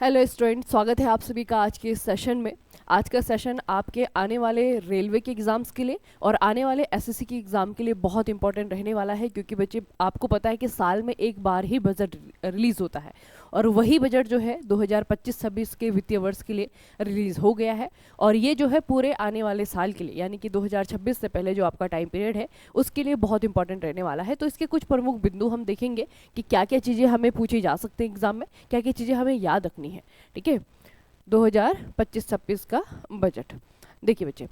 Hello student, स्वागत है आप सभी का आज के इस सेशन में। आज का सेशन आपके आने वाले रेलवे के एग्ज़ाम्स के लिए और आने वाले एसएससी के एग्ज़ाम के लिए बहुत इंपॉर्टेंट रहने वाला है, क्योंकि बच्चे आपको पता है कि साल में एक बार ही बजट रिलीज़ होता है और वही बजट जो है 2025-26 के वित्तीय वर्ष के लिए रिलीज़ हो गया है। और ये जो है पूरे आने वाले साल के लिए, यानी कि 2026 से पहले जो आपका टाइम पीरियड है उसके लिए बहुत इंपॉर्टेंट रहने वाला है। तो इसके कुछ प्रमुख बिंदु हम देखेंगे कि क्या क्या चीज़ें हमें पूछी जा सकती हैं एग्जाम में, क्या क्या चीज़ें हमें याद रखनी है। ठीक है, 2025-26 का बजट देखिए बच्चे,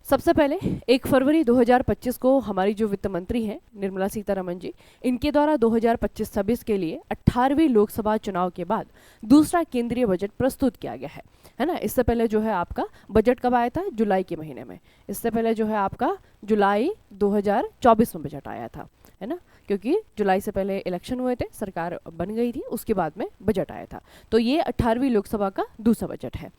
सबसे पहले 1 फरवरी 2025 को हमारी जो वित्त मंत्री हैं निर्मला सीतारमण जी, इनके द्वारा 2025-26 के लिए 18वीं लोकसभा चुनाव के बाद दूसरा केंद्रीय बजट प्रस्तुत किया गया है ना। इससे पहले जो है आपका बजट कब आया था? जुलाई के महीने में। इससे पहले जो है आपका जुलाई 2024 में बजट आया था, है ना, क्योंकि जुलाई से पहले इलेक्शन हुए थे, सरकार बन गई थी, उसके बाद में बजट आया था। तो ये 18वीं लोकसभा का दूसरा बजट है।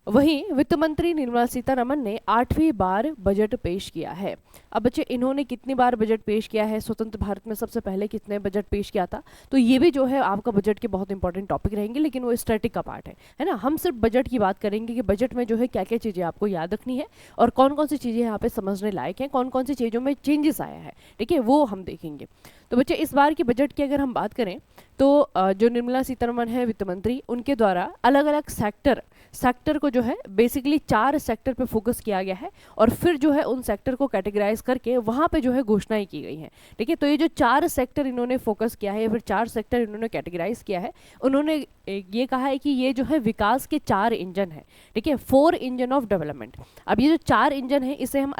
वहीं वित्त मंत्री निर्मला सीतारमण ने 8वीं बार बजट पेश किया है। अब बच्चे, इन्होंने कितनी बार बजट पेश किया है? स्वतंत्र भारत में सबसे पहले कितने बजट पेश किया था? तो ये भी जो है आपका बजट के बहुत इंपॉर्टेंट टॉपिक रहेंगे, लेकिन वो स्टैटिक का पार्ट है ना। हम सिर्फ बजट की बात करेंगे कि बजट में जो है क्या क्या चीज़ें आपको याद रखनी है और कौन कौन सी चीज़ें यहाँ पे समझने लायक हैं, कौन कौन सी चीज़ों में चेंजेस आया है, ठीक है, वो हम देखेंगे। तो बच्चे, इस बार की बजट की अगर हम बात करें तो जो निर्मला सीतारमण है वित्त मंत्री, उनके द्वारा अलग अलग सेक्टर को जो है बेसिकली 4 सेक्टर पे फोकस किया गया है और फिर जो है उन सेक्टर को कैटेगराइज करके वहाँ पे जो है घोषणाएं की गई हैं। ठीक है, तो ये जो 4 सेक्टर इन्होंने फोकस किया है या फिर 4 सेक्टर इन्होंने कैटेगराइज किया है, उन्होंने ये कहा है कि ये जो है विकास के 4 इंजन है। ठीक है, 4 इंजन ऑफ डेवलपमेंट। अब ये जो 4 इंजन है, इसे हम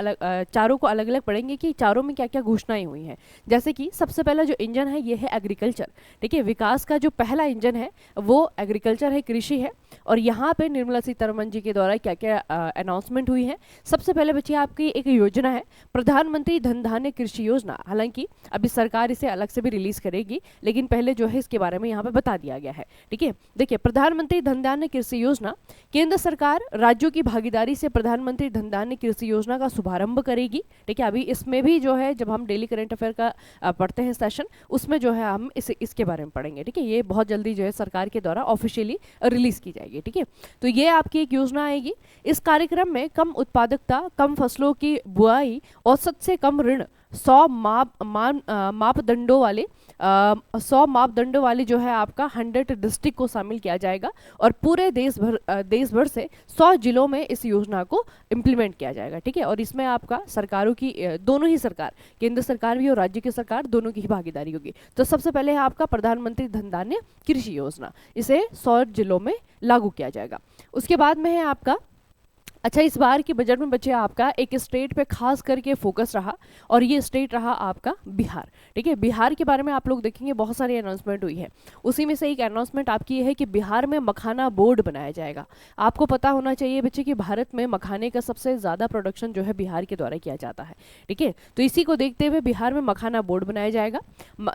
चारों को अलग अलग पढ़ेंगे कि चारों में क्या क्या घोषणाएं हुई हैं। जैसे कि सबसे पहला जो इंजन है ये है एग्रीकल्चर। ठीक है, विकास का जो पहला इंजन है वो एग्रीकल्चर है, कृषि है। और यहाँ पे निर्मला सीतारमण जी के द्वारा क्या क्या अनाउंसमेंट हुई है। सबसे पहले बच्चे, आपकी एक योजना है प्रधानमंत्री धन धान्य कृषि योजना। हालांकि अभी सरकार इसे अलग से भी रिलीज करेगी, लेकिन पहले जो है इसके बारे में यहाँ पे बता दिया गया है। ठीक है, देखिए, प्रधानमंत्री धन धान्य कृषि योजना, केंद्र सरकार राज्यों की भागीदारी से प्रधानमंत्री धन धान्य कृषि योजना का शुभारंभ करेगी। ठीक है, अभी इसमें भी जो है जब हम डेली करंट अफेयर का पढ़ते हैं सेशन, उसमें जो है हम इसके बारे में पढ़ेंगे। ठीक है, ये बहुत जल्दी जो है सरकार के द्वारा ऑफिशियली रिलीज की जाएगी। ठीक है, तो ये आपकी एक योजना आएगी। इस कार्यक्रम में कम उत्पादकता, कम फसलों की बुआई, औसत से कम ऋण, 100 मापदंडों वाले 100 मापदंडों वाली जो है आपका 100 डिस्ट्रिक्ट को शामिल किया जाएगा और पूरे देश भर से 100 जिलों में इस योजना को इम्प्लीमेंट किया जाएगा। ठीक है, और इसमें आपका सरकारों की दोनों ही सरकार, केंद्र सरकार भी और राज्य की सरकार दोनों की ही भागीदारी होगी। तो सबसे पहले है आपका प्रधानमंत्री धन धान्य कृषि योजना, इसे 100 जिलों में लागू किया जाएगा। उसके बाद में है आपका, अच्छा, इस बार के बजट में बच्चे आपका एक स्टेट पे खास करके फोकस रहा और ये स्टेट रहा आपका बिहार। ठीक है, बिहार के बारे में आप लोग देखेंगे बहुत सारी अनाउंसमेंट हुई है। उसी में से एक अनाउंसमेंट आपकी ये है कि बिहार में मखाना बोर्ड बनाया जाएगा। आपको पता होना चाहिए बच्चे कि भारत में मखाने का सबसे ज़्यादा प्रोडक्शन जो है बिहार के द्वारा किया जाता है। ठीक है, तो इसी को देखते हुए बिहार में मखाना बोर्ड बनाया जाएगा,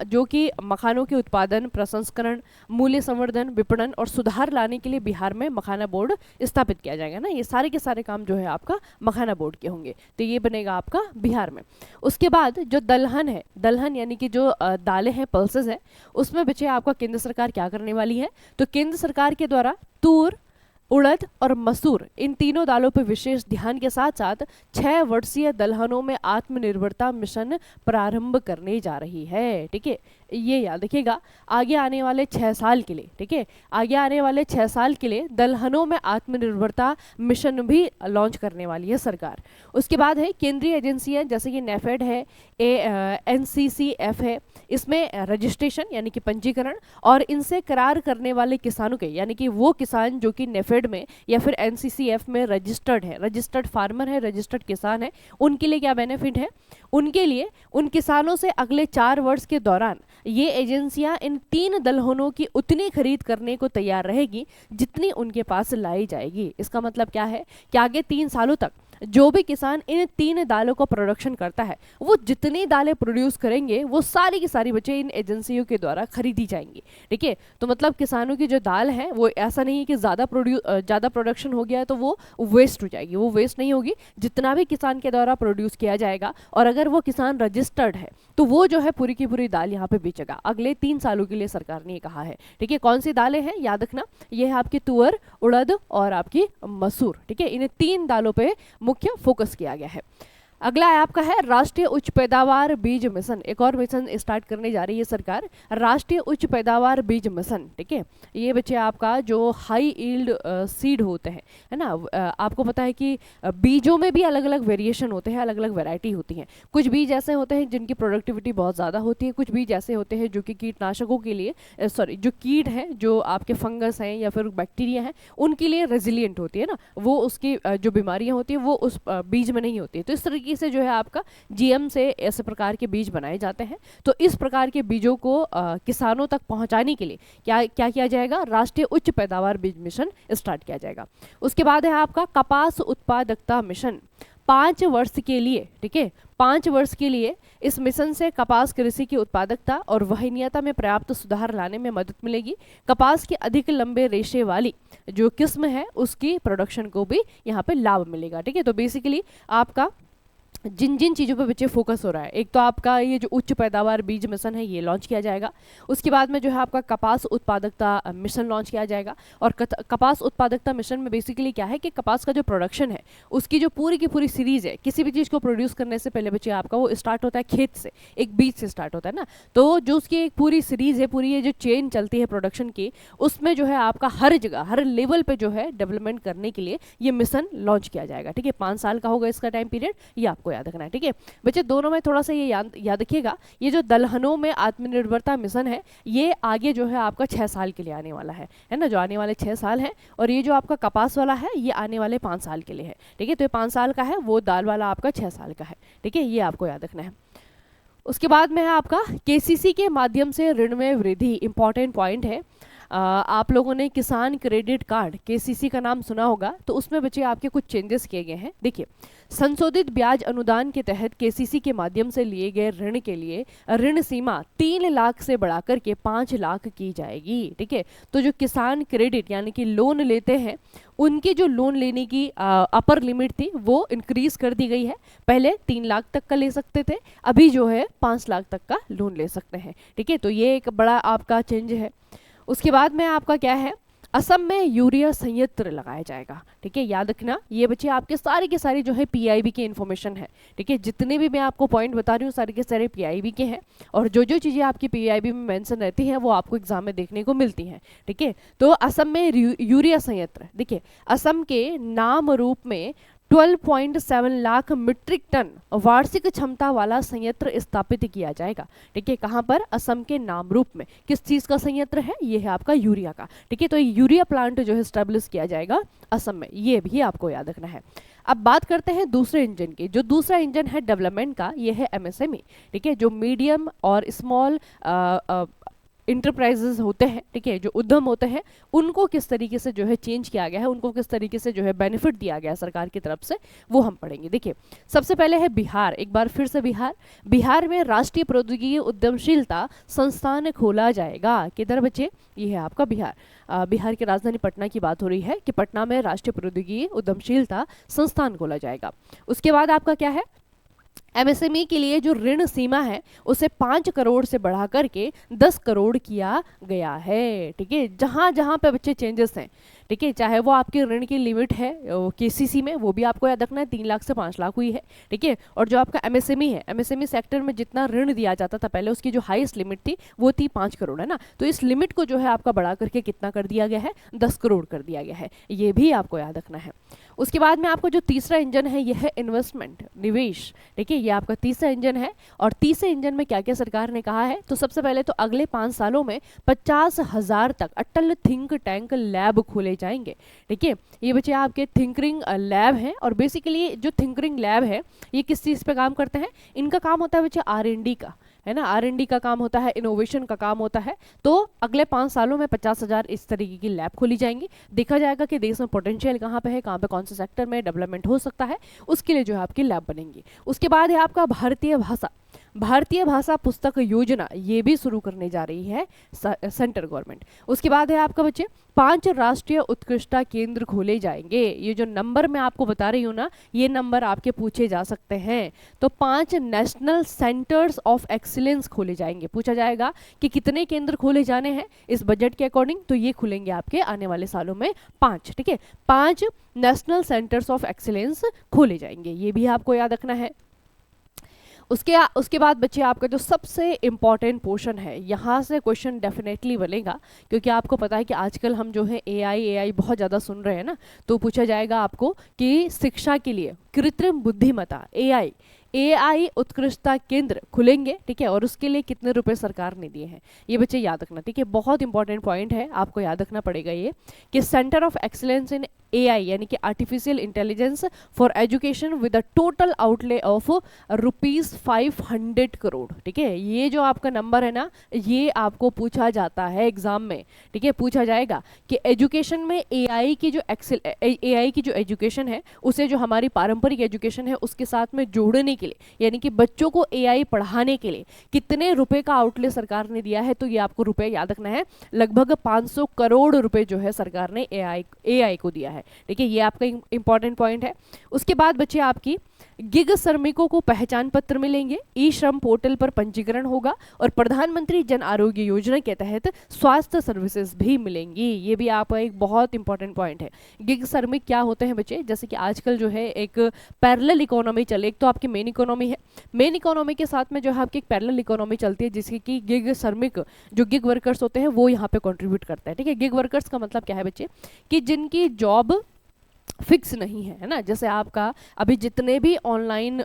जो कि मखानों के उत्पादन, प्रसंस्करण, मूल्य संवर्धन, विपणन और सुधार लाने के लिए बिहार में मखाना बोर्ड स्थापित किया जाएगा ना। ये सारे के सारे काम जो है आपका मखाना बोर्ड के होंगे, तो ये बनेगा आपका बिहार में। उसके बाद जो दलहन है, दलहन यानी कि जो दालें हैं, पल्सेस है, उसमें बच्चे आपका केंद्र सरकार क्या करने वाली है? तो केंद्र सरकार के द्वारा तूर, उड़द और मसूर, इन तीनों दालों पर विशेष ध्यान के साथ साथ 6 वर्षीय दलहनों में आत्मनिर्भरता मिशन प्रारंभ करने जा रही है। ठीक है, ये याद रखिएगा, आगे आने वाले 6 साल के लिए। ठीक है, आगे आने वाले 6 साल के लिए दलहनों में आत्मनिर्भरता मिशन भी लॉन्च करने वाली है सरकार। उसके बाद है केंद्रीय एजेंसियां जैसे कि नेफेड है, NCCF है, इसमें रजिस्ट्रेशन यानी कि पंजीकरण और इनसे करार करने वाले किसानों के, यानी कि वो किसान जो कि नेफेड में या फिर NCCF में रजिस्टर्ड है, रजिस्टर्ड फार्मर है, रजिस्टर्ड किसान है, उनके लिए क्या बेनिफिट है? उनके लिए उन किसानों से अगले 4 वर्ष के दौरान ये एजेंसियां इन 3 दलहनों की उतनी खरीद करने को तैयार रहेगी जितनी उनके पास लाई जाएगी। इसका मतलब क्या है कि आगे 3 सालों तक जो भी किसान इन 3 दालों का प्रोडक्शन करता है वो जितनी दालें प्रोड्यूस करेंगे वो सारी की सारी बच्चे इन एजेंसियों के द्वारा खरीदी जाएंगी। ठीक है, तो मतलब किसानों की जो दाल है वो ऐसा नहीं है कि ज़्यादा प्रोडक्शन हो गया है तो वो वेस्ट हो जाएगी, वो वेस्ट नहीं होगी। जितना भी किसान के द्वारा प्रोड्यूस किया जाएगा और अगर वो किसान रजिस्टर्ड है तो वो जो है पूरी की पूरी दाल यहाँ पे बेचेगा अगले 3 सालों के लिए, सरकार ने ये कहा है। ठीक है, कौन सी दालें हैं याद रखना, ये है आपकी तुअर, उड़द और आपकी मसूर। ठीक है, इन 3 दालों पे मुख्य फोकस किया गया है। अगला है आपका है राष्ट्रीय उच्च पैदावार बीज मिशन। एक और मिशन स्टार्ट करने जा रही है सरकार, राष्ट्रीय उच्च पैदावार बीज मिशन। ठीक है, ये बच्चे आपका जो हाई यील्ड सीड होते हैं, है ना, आपको पता है कि बीजों में भी अलग अलग वेरिएशन होते हैं, अलग अलग वैरायटी होती हैं। कुछ बीज ऐसे होते हैं जिनकी प्रोडक्टिविटी बहुत ज़्यादा होती है, कुछ बीज ऐसे होते हैं जो कि कीटनाशकों के लिए जो कीट हैं, जो आपके फंगस हैं या फिर बैक्टीरिया हैं, उनके लिए रेजिलियंट होती है ना, वो उसकी जो बीमारियां होती हैं वो उस बीज में नहीं होती है। तो इस तरीके से जो है आपका जीएम से ऐसे प्रकार के बीज बनाए जाते हैं। तो इस प्रकार के बीजों को किसानों तक पहुंचाने के लिए क्या क्या किया जाएगा, राष्ट्रीय उच्च पैदावार बीज मिशन स्टार्ट किया जाएगा। उसके बाद है आपका कपास उत्पादकता मिशन 5 वर्ष के लिए। ठीक है, 5 वर्ष के लिए इस मिशन से कपास कृषि की उत्पादकता और वहनीयता में पर्याप्त सुधार लाने में मदद मिलेगी। कपास के अधिक लंबे रेशे वाली जो किस्म है उसकी प्रोडक्शन को भी यहाँ पे लाभ मिलेगा। ठीक है, तो बेसिकली आपका जिन जिन चीज़ों पर बच्चे फोकस हो रहा है, एक तो आपका ये जो उच्च पैदावार बीज मिशन है ये लॉन्च किया जाएगा। उसके बाद में जो है आपका कपास उत्पादकता मिशन लॉन्च किया जाएगा। और कपास उत्पादकता मिशन में बेसिकली क्या है कि कपास का जो प्रोडक्शन है उसकी जो पूरी की पूरी सीरीज है, किसी भी चीज़ को प्रोड्यूस करने से पहले बच्चे आपका वो स्टार्ट होता है खेत से, एक बीज से स्टार्ट होता है ना। तो जो उसकी एक पूरी सीरीज है, पूरी ये जो चेन चलती है प्रोडक्शन की, उसमें जो है आपका हर जगह हर लेवल पे जो है डेवलपमेंट करने के लिए ये मिशन लॉन्च किया जाएगा। ठीक है, 5 साल का होगा इसका टाइम पीरियड, ये आपको याद रखना है। ठीक है बच्चे, दोनों में थोड़ा सा ये याद रखिएगा, ये जो दलहनों में आत्मनिर्भरता मिशन है ये आगे जो है आपका 6 साल के लिए आने वाला है ना, जो आने वाले 6 साल है। और ये जो आपका कपास वाला है ये आने वाले 5 साल के लिए है। ठीक है, तो ये 5 साल का है, वो दाल वाला आपका 6 साल का है। ठीक है, ये आपको याद रखना है। उसके बाद में है आपका केसीसी के माध्यम से ऋण में वृद्धि, इंपॉर्टेंट पॉइंट है। आप लोगों ने किसान क्रेडिट कार्ड केसीसी का नाम सुना होगा, तो उसमें बच्चे आपके कुछ चेंजेस किए गए हैं। देखिए, संशोधित ब्याज अनुदान के तहत केसीसी के माध्यम से लिए गए ऋण के लिए ऋण सीमा 3 लाख से बढ़ाकर के 5 लाख की जाएगी। ठीक है, तो जो किसान क्रेडिट यानी कि लोन लेते हैं उनकी जो लोन लेने की अपर लिमिट थी वो इंक्रीज कर दी गई है। पहले 3 लाख तक का ले सकते थे, अभी जो है 5 लाख तक का लोन ले सकते हैं। ठीक है, तो ये एक बड़ा आपका चेंज है। उसके बाद में आपका क्या है, असम में यूरिया संयंत्र लगाया जाएगा। ठीक है, याद रखना, ये बच्चे आपके सारे के सारे जो है पीआईबी के इन्फॉर्मेशन है। ठीक है, जितने भी मैं आपको पॉइंट बता रही हूँ सारे के सारे पीआईबी के हैं, और जो जो चीज़ें आपकी पीआईबी में मेंशन रहती हैं वो आपको एग्जाम में देखने को मिलती हैं। ठीक है, तो असम में यूरिया संयंत्र, देखिए असम के नाम रूप में 12.7 लाख मीट्रिक टन वार्षिक क्षमता वाला संयंत्र स्थापित किया जाएगा। ठीक है, कहाँ पर, असम के नामरूप में। किस चीज़ का संयंत्र है, ये है आपका यूरिया का। ठीक है, तो यूरिया प्लांट जो है स्टेब्लिश किया जाएगा असम में, ये भी आपको याद रखना है। अब बात करते हैं दूसरे इंजन की। जो दूसरा इंजन है डेवलपमेंट का, ये है एमएसएमई। ठीक है, जो मीडियम और स्मॉल इंटरप्राइजेज होते हैं, ठीक है, जो उद्यम होते हैं, उनको किस तरीके से जो है चेंज किया गया है, उनको किस तरीके से जो है बेनिफिट दिया गया है सरकार की तरफ से, वो हम पढ़ेंगे। देखिए, सबसे पहले है बिहार, एक बार फिर से बिहार में राष्ट्रीय प्रौद्योगिकी उद्यमशीलता संस्थान खोला जाएगा। किधर बच्चे, ये है आपका बिहार। बिहार की राजधानी पटना की बात हो रही है कि पटना में राष्ट्रीय प्रौद्योगिकी उद्यमशीलता संस्थान खोला जाएगा। उसके बाद आपका क्या है, एमएसएमई के लिए जो ऋण सीमा है उसे 5 करोड़ से बढ़ा करके 10 करोड़ किया गया है। ठीक है, जहां जहां पे बच्चे चेंजेस हैं, ठीक है, चाहे वो आपके ऋण की लिमिट है केसीसी में, वो भी आपको याद रखना है, 3 लाख से 5 लाख हुई है। ठीक है, और जो आपका एमएसएमई है, एमएसएमई सेक्टर में जितना ऋण दिया जाता था पहले, उसकी जो हाईएस्ट लिमिट थी वो थी 5 करोड़, है ना। तो इस लिमिट को जो है आपका बढ़ा करके कितना कर दिया गया है, 10 करोड़ कर दिया गया है, ये भी आपको याद रखना है। उसके बाद में आपको जो तीसरा इंजन है ये है इन्वेस्टमेंट, निवेश। ठीक है, ये आपका तीसरा इंजन है। और तीसरे इंजन में क्या क्या सरकार ने कहा है, तो सबसे पहले तो अगले 5 सालों में 50,000 तक अटल थिंक टैंक लैब खोले जाएंगे। ठीक है, ये बच्चे आपके थिंकरिंग लैब हैं, और बेसिकली जो थिंकरिंग लैब है ये किस चीज़ पे काम करते हैं, इनका काम होता है बच्चे R&D का। है ना, R&D का काम होता है, इनोवेशन का काम होता है। तो अगले 5 सालों में 50,000 इस तरीके की लैब खोली जाएंगी। देखा जाएगा कि देश में पोटेंशियल कहाँ पे है, कहाँ पे कौन से सेक्टर में डेवलपमेंट हो सकता है, उसके लिए जो है आपकी लैब बनेंगी। उसके बाद है आपका भारतीय भाषा पुस्तक योजना, ये भी शुरू करने जा रही है सेंट्रल गवर्नमेंट। उसके बाद है आपका बच्चे 5 राष्ट्रीय उत्कृष्टता केंद्र खोले जाएंगे। ये जो नंबर मैं आपको बता रही हूँ ना, ये नंबर आपके पूछे जा सकते हैं। तो 5 नेशनल सेंटर्स ऑफ एक्सीलेंस खोले जाएंगे। पूछा जाएगा कि कितने केंद्र खोले जाने हैं इस बजट के अकॉर्डिंग, तो ये खुलेंगे आपके आने वाले सालों में 5। ठीक है, 5 नेशनल सेंटर्स ऑफ एक्सीलेंस खोले जाएंगे, ये भी आपको याद रखना है। उसके बाद बच्चे आपका जो सबसे इम्पॉर्टेंट पोर्शन है, यहाँ से क्वेश्चन डेफिनेटली बनेगा, क्योंकि आपको पता है कि आजकल हम जो है एआई बहुत ज़्यादा सुन रहे हैं ना। तो पूछा जाएगा आपको कि शिक्षा के लिए कृत्रिम बुद्धिमत्ता एआई उत्कृष्टता केंद्र खुलेंगे। ठीक है, और उसके लिए कितने रुपए सरकार ने दिए हैं, ये बच्चे याद रखना। ठीक है, बहुत इंपॉर्टेंट पॉइंट है, आपको याद रखना पड़ेगा ये कि centre of excellence in AI यानी कि artificial intelligence for education with a total outlay of ₹500 crore. ठीक है, ये जो आपका नंबर है ना, ये आपको पूछा जाता है एग्जाम में। ठीक है, पूछा जाएगा कि एजुकेशन में एआई की जो एजुकेशन है, उसे जो हमारी पारंपरिक एजुकेशन है उसके साथ में जोड़ने के लिए, यानी कि बच्चों को एआई पढ़ाने के लिए कितने रुपए का आउटले सरकार ने दिया है। तो ये आपको रुपए याद रखना है, लगभग 500 करोड़ रुपए जो है सरकार ने एआई को दिया है। ठीक है, ये आपका इंपॉर्टेंट पॉइंट है। उसके बाद बच्चे आपकी गिग श्रमिकों को पहचान पत्र मिलेंगे, ई श्रम पोर्टल पर पंजीकरण होगा और प्रधानमंत्री जन आरोग्य योजना के तहत स्वास्थ्य सर्विसेज भी मिलेंगी। ये भी आपका एक बहुत इंपॉर्टेंट पॉइंट है। गिग श्रमिक क्या होते हैं बच्चे, जैसे कि आजकल जो है एक पैरेलल इकोनॉमी चले, एक तो आपकी मेन इकोनॉमी है, मेन इकोनॉमी के साथ में जो है आपकी एक पैरेलल इकोनॉमी चलती है, जिसकी कि गिग श्रमिक जो गिग वर्कर्स होते हैं वो यहाँ पे कंट्रीब्यूट करते हैं। ठीक है, गिग वर्कर्स का मतलब क्या है बच्चे, कि जिनकी जॉब फिक्स नहीं है ना। जैसे आपका अभी जितने भी ऑनलाइन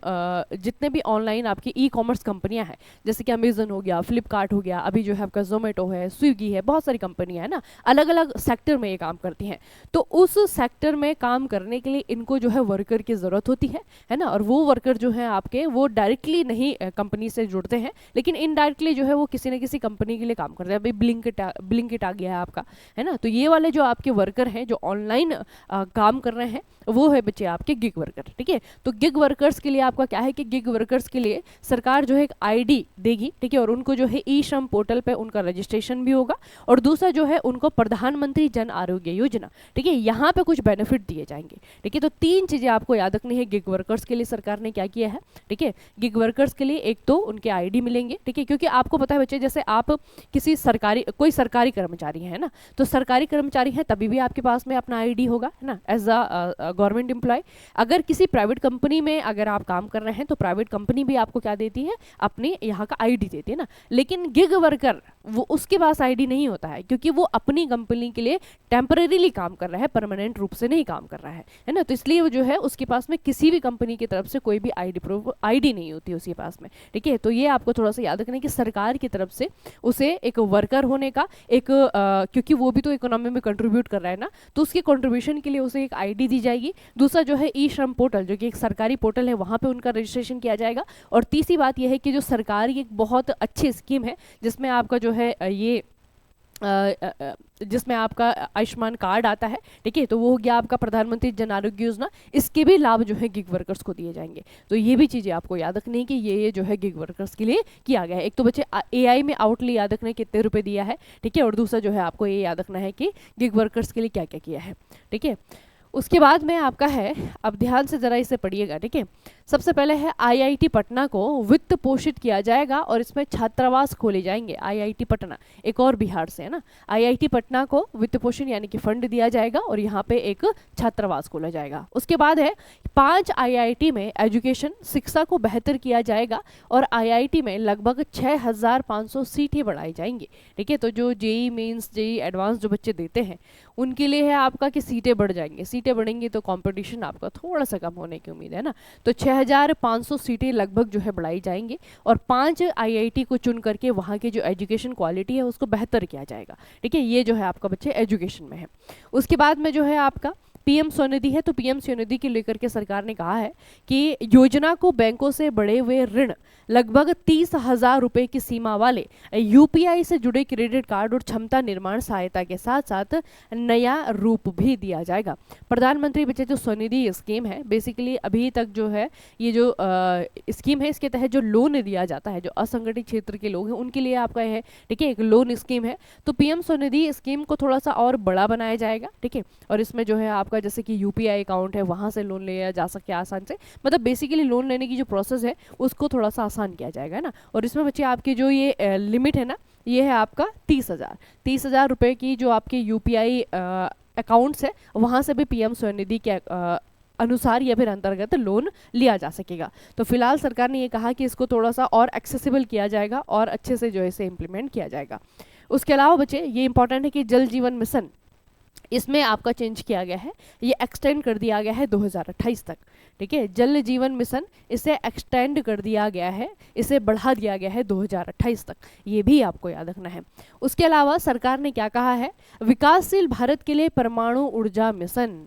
आपकी ई कॉमर्स कंपनियां हैं, जैसे कि अमेजन हो गया, फ्लिपकार्ट हो गया, अभी जो है आपका जोमेटो है, स्विगी है, बहुत सारी कंपनियां हैं ना, अलग अलग सेक्टर में ये काम करती हैं। तो उस सेक्टर में काम करने के लिए इनको जो है वर्कर की ज़रूरत होती है ना। और वो वर्कर जो है आपके वो डायरेक्टली नहीं कंपनी से जुड़ते हैं, लेकिन इनडायरेक्टली जो है वो किसी न किसी कंपनी के लिए काम करते हैं। अभी ब्लिंकिट आ गया है आपका, है ना। तो ये वाले जो आपके वर्कर हैं जो ऑनलाइन काम कर रहे हैं, वो है बच्चे आपके गिग वर्कर। ठीक है, तो गिग वर्कर्स के लिए आपका क्या है कि गिग वर्कर्स के लिए सरकार जो है एक आईडी देगी। ठीक है, और उनको जो है ई श्रम पोर्टल पे उनका रजिस्ट्रेशन भी होगा, और दूसरा जो है उनको प्रधानमंत्री जन आरोग्य योजना, ठीक है, यहाँ पे कुछ बेनिफिट दिए जाएंगे। ठीक है, तो 3 चीजें आपको याद रखनी है गिग वर्कर्स के लिए सरकार ने क्या किया है। ठीक है, गिग वर्कर्स के लिए एक तो उनके आईडी मिलेंगे। ठीक है, क्योंकि आपको पता है बच्चे, जैसे आप किसी कोई सरकारी कर्मचारी है ना, तो सरकारी कर्मचारी है तभी भी आपके पास में अपना आईडी होगा, है ना, एज अ गवर्नमेंट एम्प्लॉय। अगर किसी प्राइवेट कंपनी में अगर आप काम कर रहे हैं तो प्राइवेट कंपनी भी आपको क्या देती है, अपने यहाँ का आईडी देती है ना। लेकिन गिग वर्कर वो उसके पास आईडी नहीं होता है, क्योंकि वो अपनी कंपनी के लिए टेम्परेरीली काम कर रहा है, परमानेंट रूप से नहीं काम कर रहा है ना। तो इसलिए वो जो है उसके पास में किसी भी कंपनी की तरफ से कोई भी आईडी नहीं होती उसके पास में। ठीक है, तो ये आपको थोड़ा सा याद रखना है कि सरकार की तरफ से उसे एक वर्कर होने का एक क्योंकि वो भी तो इकोनॉमी में कंट्रीब्यूट कर रहा है ना, तो उसके कंट्रीब्यूशन के लिए उसे एक आईडी दी जाएगी। दूसरा जो है ई श्रम पोर्टल, जो कि एक सरकारी पोर्टल है, वहां पे उनका रजिस्ट्रेशन किया जाएगा। और तीसरी बात यह है कि जो सरकारी एक बहुत अच्छी स्कीम है जिसमें आपका जो है जिसमें आपका आयुष्मान कार्ड आता है। ठीक है, तो वो हो गया आपका प्रधानमंत्री जन आरोग्य योजना, इसके भी लाभ जो है गिग वर्कर्स को दिए जाएंगे। तो ये भी चीजें आपको याद रखनी है कि ये जो है गिग वर्कर्स के लिए किया गया है। एक तो बच्चे एआई में आउटले याद रखना है कितने रुपए दिया है। ठीक है, और दूसरा जो है आपको ये याद रखना है कि गिग वर्कर्स के लिए क्या क्या किया है। ठीक है, उसके बाद में आपका है, अब ध्यान से जरा इसे पढ़िएगा। ठीक है, सबसे पहले है आईआईटी पटना को वित्त पोषित किया जाएगा और इसमें छात्रावास खोले जाएंगे। आईआईटी पटना एक और बिहार से है ना, आईआईटी पटना को वित्त पोषण यानी कि फंड दिया जाएगा और यहाँ पे एक छात्रावास खोला जाएगा। उसके बाद है 5 आईआईटी में एजुकेशन शिक्षा को बेहतर किया जाएगा और आईआईटी में लगभग 6500 सीटें बढ़ाई जाएंगी। ठीक है, तो जो जेई मेंस जेई एडवांस जो बच्चे देते हैं उनके लिए है आपका कि सीटें बढ़ जाएंगी। सीटें बढ़ेंगी तो कंपटीशन आपका थोड़ा सा कम होने की उम्मीद है ना। तो 6500 सीटें लगभग जो है बढ़ाई जाएंगी और 5 आईआईटी को चुन करके वहाँ की जो एजुकेशन क्वालिटी है उसको बेहतर किया जाएगा। ठीक है, ये जो है आपका बच्चे एजुकेशन में है। उसके बाद में जो है आपका पीएम स्वनिधि है, तो पीएम स्वनिधि के लेकर के सरकार ने कहा है कि योजना को बैंकों से बढ़े हुए ऋण लगभग 30,000 रुपए की सीमा वाले यूपीआई से जुड़े क्रेडिट कार्ड और क्षमता निर्माण सहायता के साथ साथ नया रूप भी दिया जाएगा। प्रधानमंत्री बचत जो स्वनिधि स्कीम है, बेसिकली अभी तक जो है ये जो स्कीम है, इसके तहत जो लोन दिया जाता है जो असंगठित क्षेत्र के लोग हैं उनके लिए आपका है, ठीक है, एक लोन स्कीम है। तो पीएम स्वनिधि स्कीम को थोड़ा सा और बड़ा बनाया जाएगा, ठीक है, और इसमें जो है आपका जैसे कि यूपीआई अकाउंट है वहां से लोन लिया जा सके आसान से, मतलब बेसिकली लोन लेने की जो प्रोसेस है उसको थोड़ा सा आसान किया जाएगा, है ना। और इसमें बच्चे आपकी जो ये लिमिट है ना, ये है आपका 30,000 रुपए की जो आपके यूपीआई अकाउंट्स है वहां से भी पीएम स्वनिधि के अनुसार या फिर अंतर्गत लोन लिया जा सकेगा। तो फिलहाल सरकार ने ये कहा कि इसको थोड़ा सा और एक्सेसिबल किया जाएगा और अच्छे से जो है इसे इम्प्लीमेंट किया जाएगा। उसके अलावा बच्चे ये इंपॉर्टेंट है कि जल जीवन मिशन, इसमें आपका चेंज किया गया है, ये एक्सटेंड कर दिया गया है 2028 तक, ठीक है। जल जीवन मिशन इसे एक्सटेंड कर दिया गया है, इसे बढ़ा दिया गया है 2028 तक, ये भी आपको याद रखना है। उसके अलावा सरकार ने क्या कहा है, विकासशील भारत के लिए परमाणु ऊर्जा मिशन,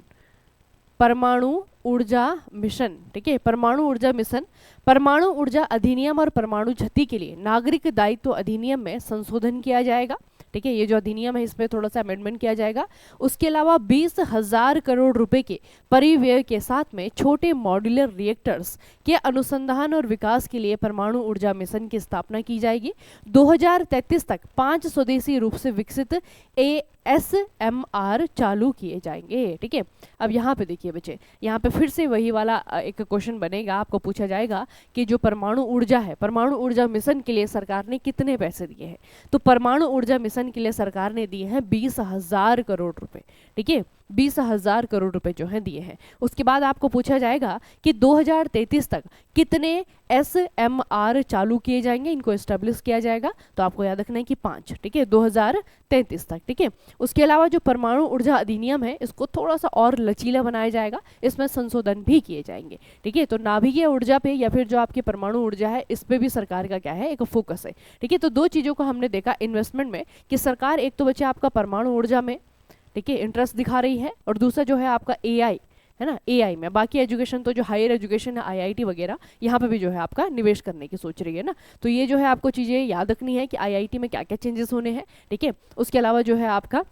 परमाणु ऊर्जा मिशन, ठीक है, परमाणु ऊर्जा मिशन, परमाणु ऊर्जा अधिनियम और परमाणु क्षति के लिए नागरिक दायित्व अधिनियम में संशोधन किया जाएगा, ठीक है, ये जो अधिनियम है इसमें थोड़ा सा अमेंडमेंट किया जाएगा। उसके अलावा 20,000 करोड़ रुपए के परिव्यय के साथ में छोटे मॉड्यूलर रिएक्टर्स के अनुसंधान और विकास के लिए परमाणु ऊर्जा मिशन की स्थापना की जाएगी। 2033 तक 5 स्वदेशी रूप से विकसित ASMR चालू किए जाएंगे, ठीक है। अब यहाँ पे देखिए बच्चे, यहाँ पे फिर से वही वाला एक क्वेश्चन बनेगा, आपको पूछा जाएगा कि जो परमाणु ऊर्जा है, परमाणु ऊर्जा मिशन के लिए सरकार ने कितने पैसे दिए हैं। तो परमाणु ऊर्जा मिशन के लिए सरकार ने दिए हैं 20,000 करोड़ रुपए, ठीक है, 20,000 करोड़ रुपए जो है दिए हैं। उसके बाद आपको पूछा जाएगा कि 2033 तक कितने SMR चालू किए जाएंगे, इनको एस्टेब्लिश किया जाएगा, तो आपको याद रखना है कि 5, ठीक है, 2033 तक, ठीक है। उसके अलावा जो परमाणु ऊर्जा अधिनियम है इसको थोड़ा सा और लचीला बनाया जाएगा, इसमें संशोधन भी किए जाएंगे, ठीक है। तो नाभिकीय ऊर्जा पे या फिर जो आपकी परमाणु ऊर्जा है इस पे भी सरकार का क्या है, एक फोकस है, ठीक है। तो दो चीजों को हमने देखा इन्वेस्टमेंट में कि सरकार एक तो बच्चे आपका परमाणु ऊर्जा में, ठीक है, इंटरेस्ट दिखा रही है, और दूसरा जो है आपका AI है ना, AI में। बाकी एजुकेशन तो जो हायर एजुकेशन है IIT वगैरह, यहाँ पे भी जो है आपका निवेश करने की सोच रही है ना। तो ये जो है आपको चीज़ें याद रखनी है कि IIT में क्या क्या चेंजेस होने हैं, ठीक है। उसके अलावा जो है आपका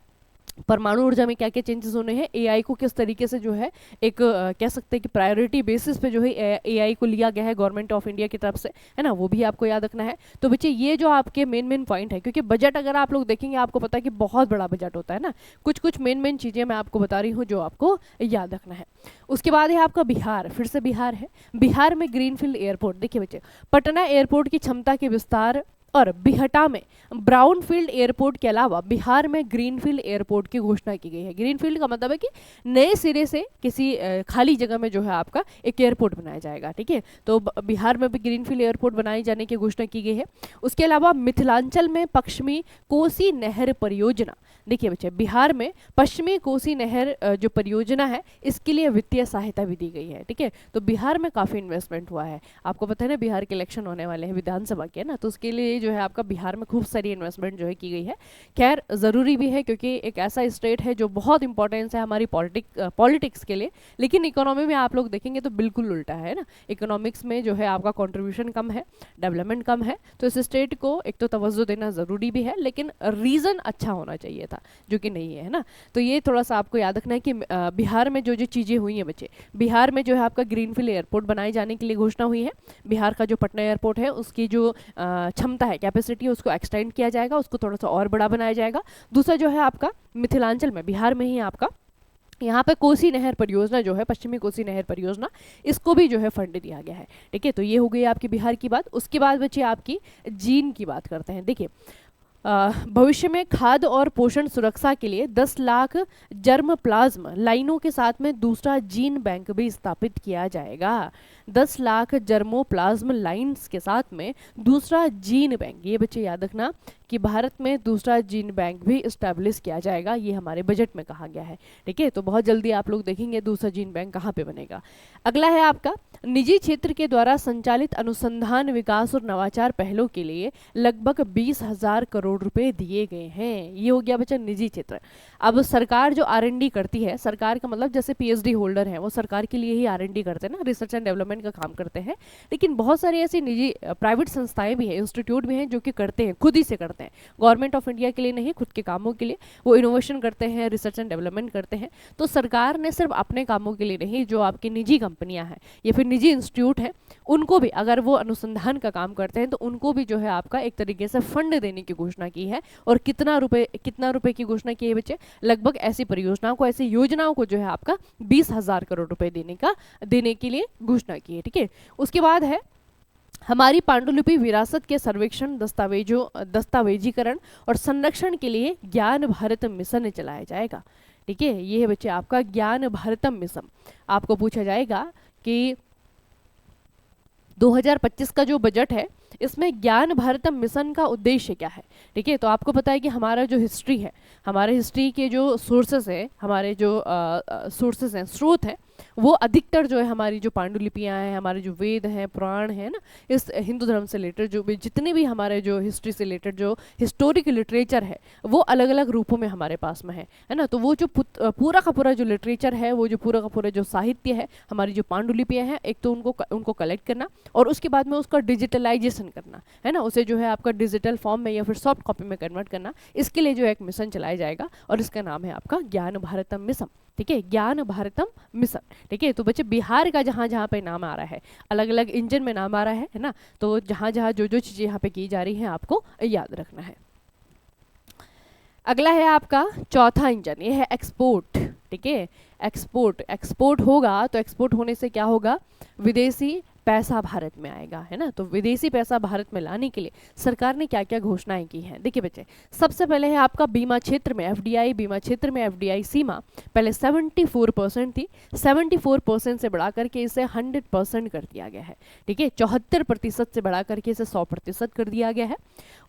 परमाणु ऊर्जा में क्या क्या चेंजेस होने हैं, AI को किस तरीके से जो है एक कह सकते हैं कि प्रायोरिटी बेसिस पे जो है AI को लिया गया है गवर्नमेंट ऑफ इंडिया की तरफ से, है ना, वो भी आपको याद रखना है। तो बच्चे ये जो आपके मेन पॉइंट है, क्योंकि बजट अगर आप लोग देखेंगे आपको पता है कि बहुत बड़ा बजट होता है ना, कुछ कुछ मेन चीज़ें मैं आपको बता रही हूँ जो आपको याद रखना है। उसके बाद है आपका बिहार, फिर से बिहार है। बिहार में ग्रीनफील्ड एयरपोर्ट, देखिए बच्चे, पटना एयरपोर्ट की क्षमता के विस्तार और बिहटा में ब्राउनफील्ड एयरपोर्ट के अलावा बिहार में ग्रीनफील्ड एयरपोर्ट की घोषणा की गई है। ग्रीनफील्ड का मतलब है कि नए सिरे से किसी खाली जगह में जो है आपका एक एयरपोर्ट बनाया जाएगा, ठीक है। तो बिहार में भी ग्रीनफील्ड एयरपोर्ट बनाए जाने की घोषणा की गई है। उसके अलावा मिथिलांचल में पश्चिमी कोसी नहर परियोजना, देखिए बच्चे, बिहार में पश्चिमी कोसी नहर जो परियोजना है इसके लिए वित्तीय सहायता भी दी गई है, ठीक है। तो बिहार में काफ़ी इन्वेस्टमेंट हुआ है, आपको पता है ना, बिहार के इलेक्शन होने वाले हैं विधानसभा के, ना, तो उसके लिए जो है आपका बिहार में खूब सारी इन्वेस्टमेंट जो है की गई है। खैर ज़रूरी भी है क्योंकि एक ऐसा स्टेट है जो बहुत इंपॉर्टेंस है हमारी पॉलिटिक्स के लिए, लेकिन इकोनॉमी में आप लोग देखेंगे तो बिल्कुल उल्टा है ना। इकोनॉमिक्स में जो है आपका कॉन्ट्रीब्यूशन कम है, डेवलपमेंट कम है, तो इस स्टेट को एक तो तवज्जो देना ज़रूरी भी है, लेकिन रीज़न अच्छा होना चाहिए था, जो कि नहीं है ना। तो ये थोड़ा सा आपको याद रखना है कि बिहार में जो जो चीज़ें हुई हैं बच्चे, बिहार में जो है आपका ग्रीनफील्ड एयरपोर्ट बनाए जाने के लिए घोषणा हुई है। बिहार का जो पटना एयरपोर्ट है उसकी जो क्षमता है, कैपेसिटी है, उसको एक्सटेंड किया जाएगा, उसको थोड़ा सा और बड़ा बनाया जाएगा। दूसरा जो है आपका मिथिलांचल में, बिहार में ही आपका यहाँ पे कोसी नहर परियोजना जो है, पश्चिमी कोसी नहर परियोजना, इसको भी जो है फंड दिया गया है, ठीक है। तो ये हो गई आपकी बिहार की बात। उसके बाद बच्चे आपकी जीन की बात करते हैं। देखिए, भविष्य में खाद्य और पोषण सुरक्षा के लिए 10 लाख जर्म प्लाज्म लाइनों के साथ में दूसरा जीन बैंक भी स्थापित किया जाएगा। 10 लाख जर्मो प्लाज्म लाइन्स के साथ में दूसरा जीन बैंक, ये बच्चे याद रखना कि भारत में दूसरा जीन बैंक भी इस्टेब्लिश किया जाएगा, ये हमारे बजट में कहा गया है। ठीक है, तो बहुत जल्दी आप लोग देखेंगे दूसरा जीन बैंक कहाँ पे बनेगा। अगला है आपका, निजी क्षेत्र के द्वारा संचालित अनुसंधान विकास और नवाचार पहलों के लिए लगभग 20,000 करोड़ रुपए दिए गए हैं। ये हो गया बच्चा निजी क्षेत्र। अब सरकार जो R&D करती है, सरकार का मतलब जैसे PhD होल्डर हैं वो सरकार के लिए ही R&D करते हैं ना, रिसर्च एंड डेवलपमेंट का काम करते हैं, लेकिन बहुत सारी ऐसी निजी प्राइवेट संस्थाएं भी हैं, इंस्टीट्यूट भी हैं जो कि करते हैं, खुद ही से करते हैं, गवर्नमेंट ऑफ इंडिया के लिए नहीं, खुद के कामों के लिए वो इनोवेशन करते हैं, रिसर्च एंड डेवलपमेंट करते हैं। तो सरकार ने सिर्फ अपने कामों के लिए नहीं, जो आपकी निजी कंपनियां हैं या फिर निजी इंस्टीट्यूट हैं, उनको भी अगर वो अनुसंधान का काम करते हैं तो उनको भी जो है आपका एक तरीके से फंड देने की घोषणा की है। और कितना रुपए की घोषणा की है बच्चे, लगभग ऐसी परियोजनाओं को, ऐसी योजनाओं को जो है आपका 20,000 करोड़ रुपए देने के लिए घोषणा की है। ठीक है, उसके बाद है हमारी पांडुलिपि विरासत के सर्वेक्षण, दस्तावेजीकरण और संरक्षण के लिए ज्ञान भारत मिशन चलाया जाएगा। ठीक है, ये है बच्चे आपका ज्ञान भारतम मिशन। आपको पूछा जाएगा कि 2025 का जो बजट है इसमें ज्ञान भारतम मिशन का उद्देश्य क्या है। ठीक है, तो आपको पता है कि हमारा जो हिस्ट्री है, हमारे हिस्ट्री के जो सोर्सेस है, हमारे जो सोर्सेस हैं, स्रोत हैं, वो अधिकतर जो है हमारी जो पांडुलिपियां हैं, हमारे जो वेद हैं, पुराण हैं ना, इस हिंदू धर्म से रिलेटेड जो भी जितने भी हमारे जो हिस्ट्री से रिलेटेड जो हिस्टोरिक लिटरेचर है वो अलग अलग रूपों में हमारे पास में है ना। तो वो जो पूरा का पूरा जो लिटरेचर है, वो जो पूरा का पूरा जो साहित्य है, हमारी जो पांडुलिपियां हैं, एक तो उनको कलेक्ट करना और उसके बाद में उसका डिजिटलाइजेशन करना, है ना, उसे जो है आपका डिजिटल फॉर्म में या फिर सॉफ्ट कॉपी में कन्वर्ट करना, इसके लिए जो एक मिशन चलाया जाएगा और इसका नाम है आपका ज्ञान भारतम मिशन। ठीक है, ज्ञान भारतम मिशन। ठीक है, तो बच्चे बिहार का जहाँ जहाँ पे नाम आ रहा है, अलग अलग इंजन में नाम आ रहा है ना, तो जहाँ जहाँ जो जो चीज़ें यहाँ पे की जा रही हैं आपको याद रखना है। अगला है आपका चौथा इंजन, ये है एक्सपोर्ट। ठीक है, एक्सपोर्ट होगा तो एक्सपोर्ट होने से क्या होगा, विदेशी पैसा भारत में आएगा, है ना। तो विदेशी पैसा भारत में लाने के लिए सरकार ने क्या क्या घोषणाएं की हैं, देखिए बच्चे, सबसे पहले है आपका बीमा क्षेत्र में FDI, बीमा क्षेत्र में FDI सीमा पहले 74% थी, 74% से बढ़ा करके इसे 100% कर दिया गया है। ठीक है, 74% से बढ़ा करके इसे 100% कर दिया गया है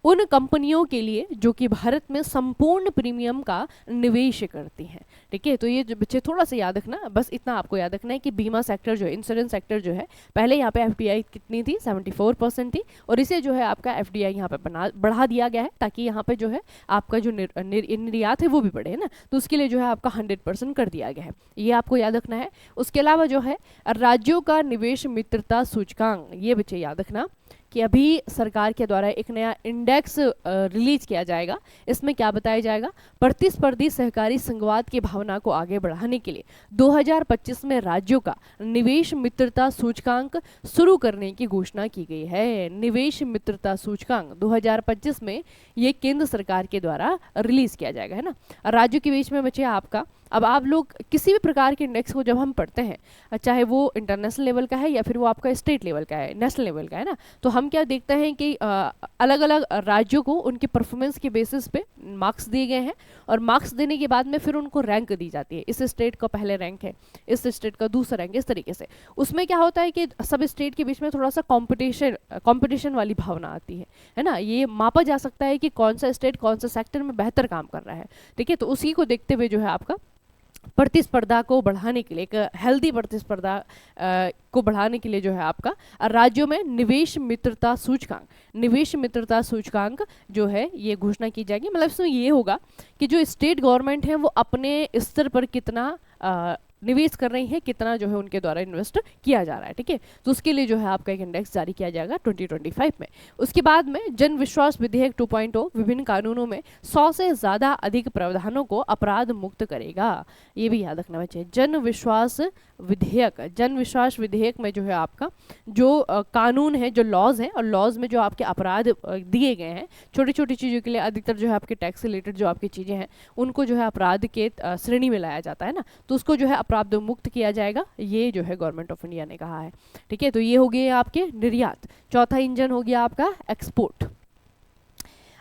उन कंपनियों के लिए जो कि भारत में संपूर्ण प्रीमियम का निवेश करती हैं। ठीक है, तो ये जो बच्चे थोड़ा सा याद रखना, बस इतना आपको याद रखना है कि बीमा सेक्टर जो है, इंश्योरेंस सेक्टर जो है, पहले यहाँ पे FDI कितनी थी, 74% थी, और इसे जो है आपका FDI यहाँ पे बढ़ा दिया गया है ताकि यहाँ पे जो है आपका जो निर्यात है वो भी बढ़े, है ना, तो उसके लिए जो है आपका 100% कर दिया गया है, ये आपको याद रखना है। उसके अलावा जो है राज्यों का निवेश मित्रता सूचकांक, ये बच्चे याद रखना कि अभी सरकार के द्वारा एक नया इंडेक्स रिलीज किया जाएगा। इसमें क्या बताया जाएगा, प्रतिस्पर्धी सहकारी संघवाद की भावना को आगे बढ़ाने के लिए 2025 में राज्यों का निवेश मित्रता सूचकांक शुरू करने की घोषणा की गई है। निवेश मित्रता सूचकांक 2025 में ये केंद्र सरकार के द्वारा रिलीज किया जाएगा, है ना। राज्यों के बीच में बचे आपका, अब आप लोग किसी भी प्रकार के इंडेक्स को जब हम पढ़ते हैं, चाहे वो इंटरनेशनल लेवल का है या फिर वो आपका स्टेट लेवल का है, नेशनल लेवल का है ना, तो हम क्या देखते हैं कि अलग अलग राज्यों को उनके परफॉर्मेंस के बेसिस पे मार्क्स दिए गए हैं और मार्क्स देने के बाद में फिर उनको रैंक दी जाती है। इस स्टेट का पहले रैंक है, इस स्टेट का दूसरा रैंक, इस तरीके से। उसमें क्या होता है कि सब स्टेट के बीच में थोड़ा सा कॉम्पिटिशन वाली भावना आती है ना। ये मापा जा सकता है कि कौन सा स्टेट कौन सा सेक्टर में बेहतर काम कर रहा है। ठीक है, तो उसी को देखते हुए जो है आपका प्रतिस्पर्धा को बढ़ाने के लिए, एक हेल्दी प्रतिस्पर्धा को बढ़ाने के लिए जो है आपका राज्यों में निवेश मित्रता सूचकांक जो है ये घोषणा की जाएगी। मतलब इसमें ये होगा कि जो स्टेट गवर्नमेंट है वो अपने स्तर पर कितना निवेश कर रही है, कितना जो है उनके द्वारा इन्वेस्ट किया जा रहा है। ठीक है, तो उसके लिए जो है आपका एक इंडेक्स जारी किया जाएगा 2025 में। उसके बाद में जन विश्वास विधेयक 2.0 विभिन्न कानूनों में 100 से ज्यादा अधिक प्रावधानों को अपराध मुक्त करेगा। ये भी याद रखना चाहिए। जन विश्वास विधेयक में जो है आपका जो कानून है, जो लॉज हैं, और लॉज में जो आपके अपराध दिए गए हैं छोटी छोटी चीज़ों के लिए, अधिकतर जो है आपके टैक्स रिलेटेड जो आपकी चीज़ें हैं उनको जो है अपराध के श्रेणी में लाया जाता है ना, तो उसको जो है अपराध मुक्त किया जाएगा, ये जो है गवर्नमेंट ऑफ इंडिया ने कहा है। ठीक है, तो ये हो गए आपके निर्यात। चौथा इंजन हो गया आपका एक्सपोर्ट।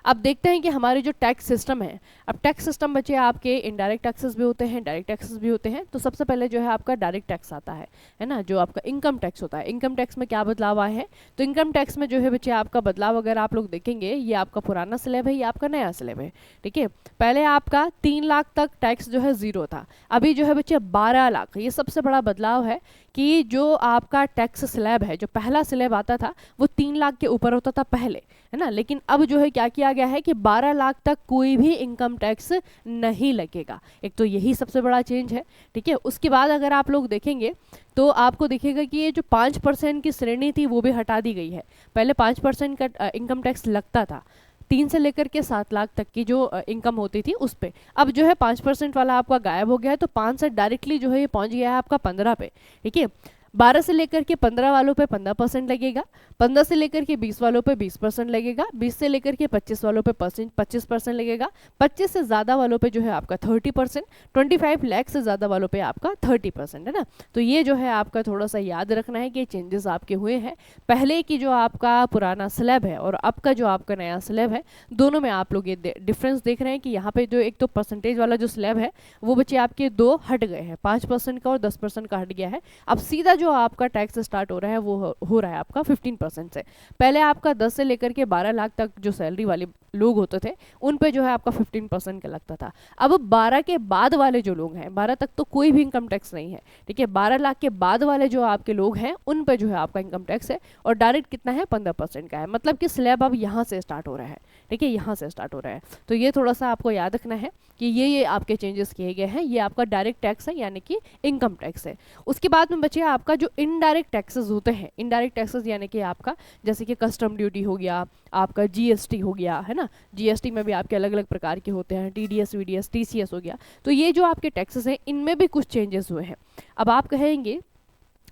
अब देखते हैं कि हमारे जो टैक्स सिस्टम है, अब टैक्स सिस्टम बच्चे आपके इनडायरेक्ट टैक्सेस भी होते हैं, डायरेक्ट टैक्सेस भी होते हैं। तो सबसे पहले जो है आपका डायरेक्ट टैक्स आता है ना, जो आपका इनकम टैक्स होता है। इनकम टैक्स में क्या बदलाव आए हैं, तो इनकम टैक्स में जो है बच्चे आपका बदलाव अगर आप लोग देखेंगे, ये आपका पुराना स्लैब है, ये आपका नया स्लैब है, ठीक है। पहले आपका 3 लाख तक टैक्स जो है जीरो था, अभी जो है बच्चे 12 लाख। ये सबसे बड़ा बदलाव है कि जो आपका टैक्स स्लैब है, जो पहला स्लैब आता था वो 3 लाख के ऊपर होता था पहले, है ना, लेकिन अब जो है क्या किया गया है कि 12 लाख तक कोई भी इनकम टैक्स नहीं लगेगा। एक तो यही सबसे बड़ा चेंज है, ठीक है। उसके बाद अगर आप लोग देखेंगे तो आपको दिखेगा कि ये जो 5% की श्रेणी थी वो भी हटा दी गई है। पहले 5% का इनकम टैक्स लगता था 3 से लेकर के 7 लाख तक की जो इनकम होती थी उस पे। अब जो है 5% वाला आपका गायब हो गया है, तो 5 से डायरेक्टली जो है ये पहुंच गया है आपका 15 पे, ठीक है। 12 से लेकर के 15 वालों पे 15% लगेगा, 15 से लेकर के 20 वालों पे 20% लगेगा, 20 से लेकर के 25 वालों पे 25% लगेगा, 25 से ज़्यादा वालों पे जो है आपका 30%, 25 लाख से ज़्यादा वालों पे आपका 30%, है ना। तो ये जो है आपका थोड़ा सा याद रखना है कि चेंजेस आपके हुए हैं। पहले की जो आपका पुराना स्लैब है और अब का जो आपका नया स्लैब है, दोनों में आप लोग ये डिफरेंस देख रहे हैं कि यहाँ पे जो एक तो परसेंटेज वाला जो स्लैब है वो बच्चे आपके 2 हट गए हैं, 5% का और 10% का हट गया है। अब सीधा जो आपका टैक्स स्टार्ट हो रहा है वो हो रहा है आपका 15% से। पहले आपका 10 से लेकर के 12 लाख तक जो सैलरी वाले लोग होते थे उन पे जो है आपका 15% का लगता था। अब 12 के बाद वाले जो लोग हैं, 12 तक तो कोई भी इनकम टैक्स नहीं है, ठीक है। 12 लाख के बाद वाले जो आपके लोग हैं उन पे जो है आपका इनकम टैक्स है, और डायरेक्ट कितना है 15% का है। मतलब कि स्लैब अब यहाँ से स्टार्ट हो रहा है, ठीक है, यहाँ से स्टार्ट हो रहा है। तो ये थोड़ा सा आपको याद रखना है कि ये आपके चेंजेस किए गए हैं। ये आपका डायरेक्ट टैक्स है, यानी कि इनकम टैक्स है। उसके बाद में बचे आपका जो इनडायरेक्ट टैक्सेस होते हैं। इनडायरेक्ट टैक्सेस यानी कि आपका जैसे कि कस्टम ड्यूटी हो गया, आपका जीएसटी हो गया, है ना। जीएसटी में भी आपके अलग अलग प्रकार के होते हैं, टीडीएस, वीडीएस, टीसीएस हो गया। तो ये जो आपके टैक्सेस हैं इनमें भी कुछ चेंजेस हुए हैं। अब आप कहेंगे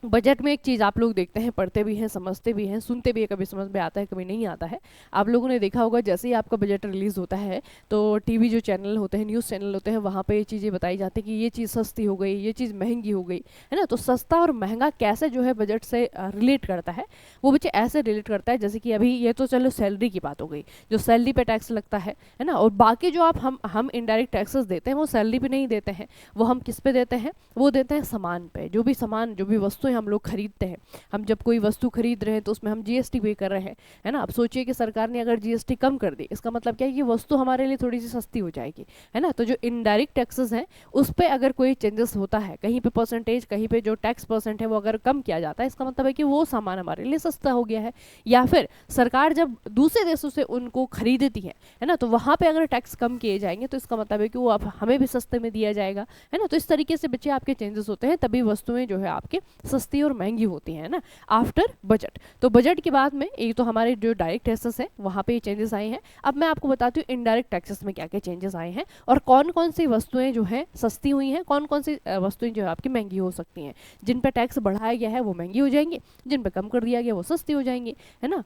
बजट में एक चीज़ आप लोग देखते हैं, पढ़ते भी हैं, समझते भी हैं, सुनते भी हैं, कभी समझ में आता है कभी नहीं आता है। आप लोगों ने देखा होगा जैसे ही आपका बजट रिलीज़ होता है तो टीवी जो चैनल होते हैं, न्यूज़ चैनल होते हैं, वहाँ पे ये चीज़ें बताई जाती है कि ये चीज़ सस्ती हो गई, ये चीज़ महंगी हो गई, है ना। तो सस्ता और महंगा कैसे जो है बजट से रिलेट करता है, वो बच्चे ऐसे रिलेट करता है जैसे कि अभी ये तो चलो सैलरी की बात हो गई, जो सैलरी पे टैक्स लगता है ना। और बाकी जो आप हम इनडायरेक्ट टैक्सेस देते हैं वो सैलरी पे नहीं देते हैं, वो हम किस पे देते हैं, वो देते हैं सामान पे। जो भी सामान, जो भी वस्तुएं हम लोग खरीदते हैं, हम जब कोई वस्तु खरीद रहे हैं तो उसमें हम जीएसटी पे कर रहे हैं, है ना। अब सोचिए कि सरकार ने अगर जीएसटी कम कर दी, इसका मतलब क्या है कि वस्तु हमारे लिए थोड़ी सी सस्ती हो जाएगी, है ना। तो जो इनडायरेक्ट टैक्सेस हैं उस पे अगर कोई चेंजेस होता है, कहीं पे परसेंटेज, कहीं पे जो टैक्स परसेंट है वो अगर कम किया जाता है, इसका मतलब है कि वो सामान हमारे लिए सस्ता हो गया है। या फिर सरकार जब दूसरे देशों से उनको खरीदती है ना, तो वहाँ पे अगर टैक्स कम किए जाएंगे तो इसका मतलब है कि वो अब हमें भी सस्ते में दिया जाएगा, है ना। तो इस तरीके से बच्चे आपके चेंजेस होते हैं, तभी वस्तुएं जो है आपके सस्ती और महंगी होती हैं ना आफ्टर बजट। तो बजट के बाद में ये तो हमारे जो डायरेक्ट टैक्सेस है वहाँ पे ये चेंजेस आए हैं। अब मैं आपको बताती हूँ इनडायरेक्ट टैक्सेस में क्या क्या चेंजेस आए हैं और कौन कौन सी वस्तुएं जो है सस्ती हुई हैं, कौन कौन सी वस्तुएं जो है आपकी महंगी हो सकती हैं। जिन पर टैक्स बढ़ाया गया है वो महंगी हो जाएंगी, जिन पर कम कर दिया गया वो सस्ती हो जाएंगी, है ना।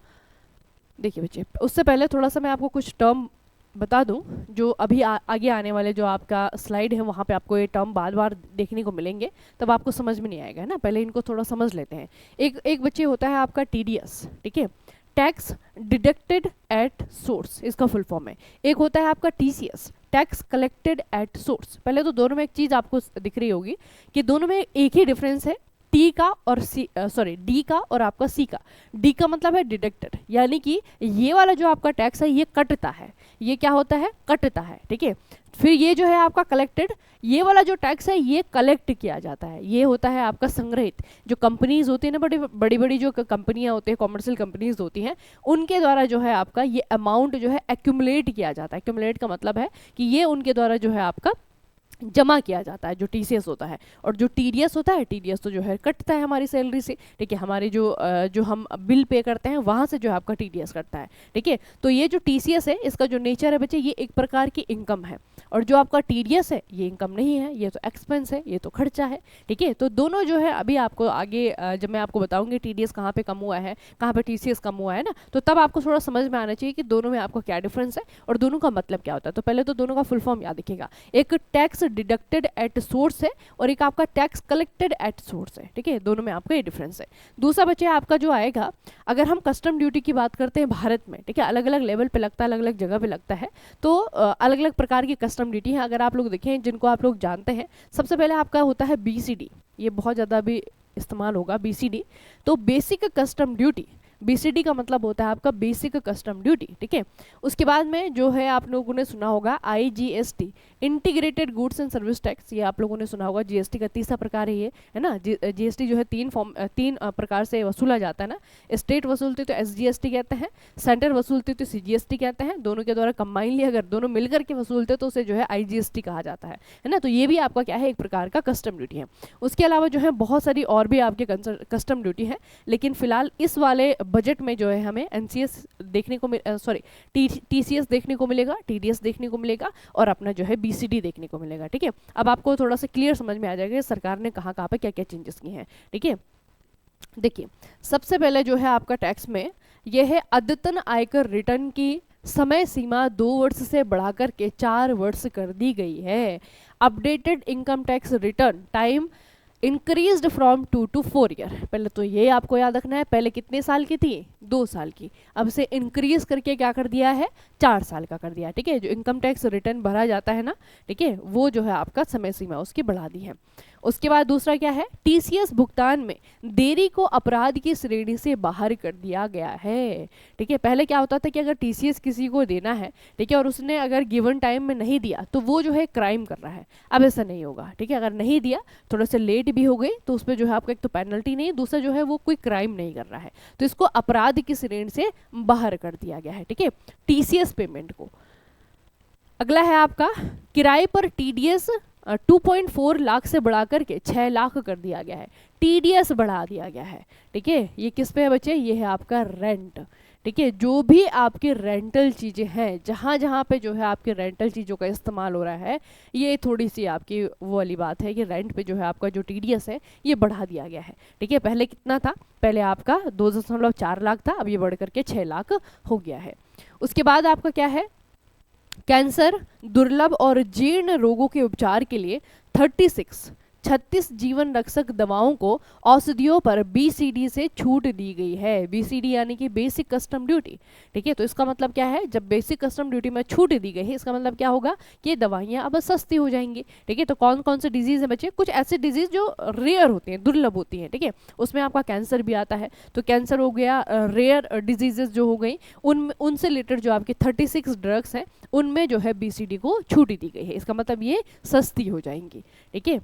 देखिए बच्चे, उससे पहले थोड़ा सा मैं आपको कुछ टर्म बता दूं, जो अभी आगे आने वाले जो आपका स्लाइड है वहाँ पे आपको ये टर्म बार बार देखने को मिलेंगे, तब आपको समझ में नहीं आएगा, है ना। पहले इनको थोड़ा समझ लेते हैं। एक बच्चे होता है आपका टीडीएस, ठीक है, टैक्स डिडक्टेड एट सोर्स, इसका फुल फॉर्म है। एक होता है आपका TCS, tax collected at source. पहले तो दोनों में एक चीज़ आपको दिख रही होगी कि दोनों में एक ही डिफरेंस है, टी का और सी, सॉरी डी का और आपका सी का। डी का मतलब है डिडक्टेड, यानी कि ये वाला जो आपका टैक्स है ये कटता है, ये क्या होता है, कटता है, ठीक है। फिर ये जो है आपका कलेक्टेड, ये वाला जो टैक्स है ये कलेक्ट किया जाता है, ये होता है आपका संग्रहित। जो कंपनीज होती है ना, बड़ी बड़ी जो कंपनियां होती है, कॉमर्शियल कंपनीज होती हैं, उनके द्वारा जो है आपका ये अमाउंट जो है एक्यूमुलेट किया जाता है। एक्यूमुलेट का मतलब है कि ये उनके द्वारा जो है आपका जमा किया जाता है, जो टीसीएस होता है। और जो टीडीएस होता है, टीडीएस तो जो है कटता है हमारी सैलरी से, ठीक है, हमारी जो हम बिल पे करते हैं वहाँ से जो है आपका टीडीएस कटता है, ठीक है। तो ये जो टीसीएस है इसका जो नेचर है बच्चे, ये एक प्रकार की इनकम है, और जो आपका टीडीएस है ये इनकम नहीं है, ये तो एक्सपेंस है, ये तो खर्चा है, ठीक है। तो दोनों जो है अभी आपको आगे जब मैं आपको बताऊंगी टीडीएस कहाँ पे कम हुआ है, कहाँ पे टीसीएस कम हुआ है ना, तो तब आपको थोड़ा समझ में आना चाहिए कि दोनों में आपको क्या डिफरेंस है और दोनों का मतलब क्या होता है। तो पहले तो दोनों का फुल फॉर्म याद रखिएगा। एक टैक्स डिडक्टेड एट सोर्स है और एक आपका टैक्स कलेक्टेड एट सोर्स है, ठीक है, दोनों में आपका ये डिफरेंस है। दूसरा बच्चे आपका जो आएगा, अगर हम कस्टम ड्यूटी की बात करते हैं भारत में, ठीक है, अलग अलग लेवल पे लगता है, अलग अलग जगह पे लगता है, तो अलग अलग प्रकार की कस्टम ड्यूटी है। अगर आप लोग देखें जिनको आप लोग जानते हैं, सबसे पहले आपका होता है BCD, ये बहुत ज़्यादा भी इस्तेमाल होगा BCD, तो बेसिक कस्टम ड्यूटी, BCD का मतलब होता है आपका बेसिक कस्टम ड्यूटी, ठीक है। उसके बाद में जो है आप लोगों ने सुना होगा IGST, integrated goods and service tax, ये आप लोगों ने सुना होगा, GST का तीसरा प्रकार है ये, है ना। GST जो है तीन प्रकार से वसूला जाता है ना, स्टेट वसूलती तो SGST कहते हैं, सेंटर वसूलती तो CGST कहते हैं, दोनों के द्वारा कंबाइनली अगर दोनों मिलकर के वसूलते तो उसे जो है IGST कहा जाता है ना। तो ये भी आपका क्या है, एक प्रकार का कस्टम ड्यूटी है। उसके अलावा जो है बहुत सारी और भी आपके कस्टम ड्यूटी है, लेकिन फिलहाल इस वाले बजट में जो है हमें NCS देखने को TCS देखने को मिलेगा, TDS देखने को मिलेगा और अपना जो है BCD देखने को मिलेगा, ठीक है। अब आपको थोड़ा सा क्लियर समझ में आ जाएगा कि सरकार ने कहाँ कहाँ पे क्या क्या चेंजेस किए हैं, ठीक है। देखिए सबसे पहले जो है आपका टैक्स में यह है अद्यतन आयकर रिटर्न की समय सीमा 2 वर्ष से बढ़ाकर के 4 वर्ष कर दी गई है। Updated income tax return time increased from 2 to 4 year. पहले तो ये आपको याद रखना है, पहले कितने साल की थी, 2 साल की, अब से इंक्रीज करके क्या कर दिया है, 4 साल का कर दिया, ठीक है। जो इनकम टैक्स रिटर्न भरा जाता है ना, ठीक है, वो जो है आपका समय सीमा उसकी बढ़ा दी है। उसके बाद दूसरा क्या है, TCS भुगतान में देरी को अपराध की श्रेणी से बाहर कर दिया गया है, ठीक है। पहले क्या होता था कि अगर TCS किसी को देना है, ठीक है, और उसने अगर गिवन टाइम में नहीं दिया तो वो जो है क्राइम कर रहा है। अब ऐसा नहीं होगा, ठीक है, अगर नहीं दिया, थोड़ा सा लेट भी हो गई तो उस पर जो है आपका एक तो पेनल्टी नहीं, दूसरा जो है वो कोई क्राइम नहीं कर रहा है, तो इसको अपराध की श्रेणी से बाहर कर दिया गया है, ठीक है, TCS पेमेंट को। अगला है आपका किराए पर TDS 2.4 लाख से बढ़ाकर के 6 लाख कर दिया गया है, TDS बढ़ा दिया गया है, ठीक है। ये किस पे है बच्चे, ये है आपका रेंट, ठीक है। जो भी आपके रेंटल चीज़ें हैं, जहाँ जहाँ पे जो है आपके रेंटल चीज़ों का इस्तेमाल हो रहा है, ये थोड़ी सी आपकी वो वाली बात है कि रेंट पे जो है आपका जो TDS है ये बढ़ा दिया गया है, ठीक है। पहले कितना था, पहले आपका 2.4 लाख था, अब ये बढ़ करके 6 लाख हो गया है। उसके बाद आपका क्या है, कैंसर, दुर्लभ और जीर्ण रोगों के उपचार के लिए 36 जीवन रक्षक दवाओं को औषधियों पर BCD से छूट दी गई है। BCD यानी कि बेसिक कस्टम ड्यूटी, ठीक है। तो इसका मतलब क्या है, जब बेसिक कस्टम ड्यूटी में छूट दी गई है, इसका मतलब क्या होगा कि दवाइयाँ अब सस्ती हो जाएंगी, ठीक है। तो कौन कौन से डिजीज है बच्चे, कुछ ऐसे डिजीज जो रेयर होती हैं, दुर्लभ होती हैं, ठीक है, उसमें आपका कैंसर भी आता है, तो कैंसर हो गया, रेयर डिजीजेज जो हो गई, उनसे रिलेटेड जो आपके 36 ड्रग्स हैं उनमें जो है BCD को छूट दी गई है, इसका मतलब ये सस्ती हो जाएंगी, ठीक है।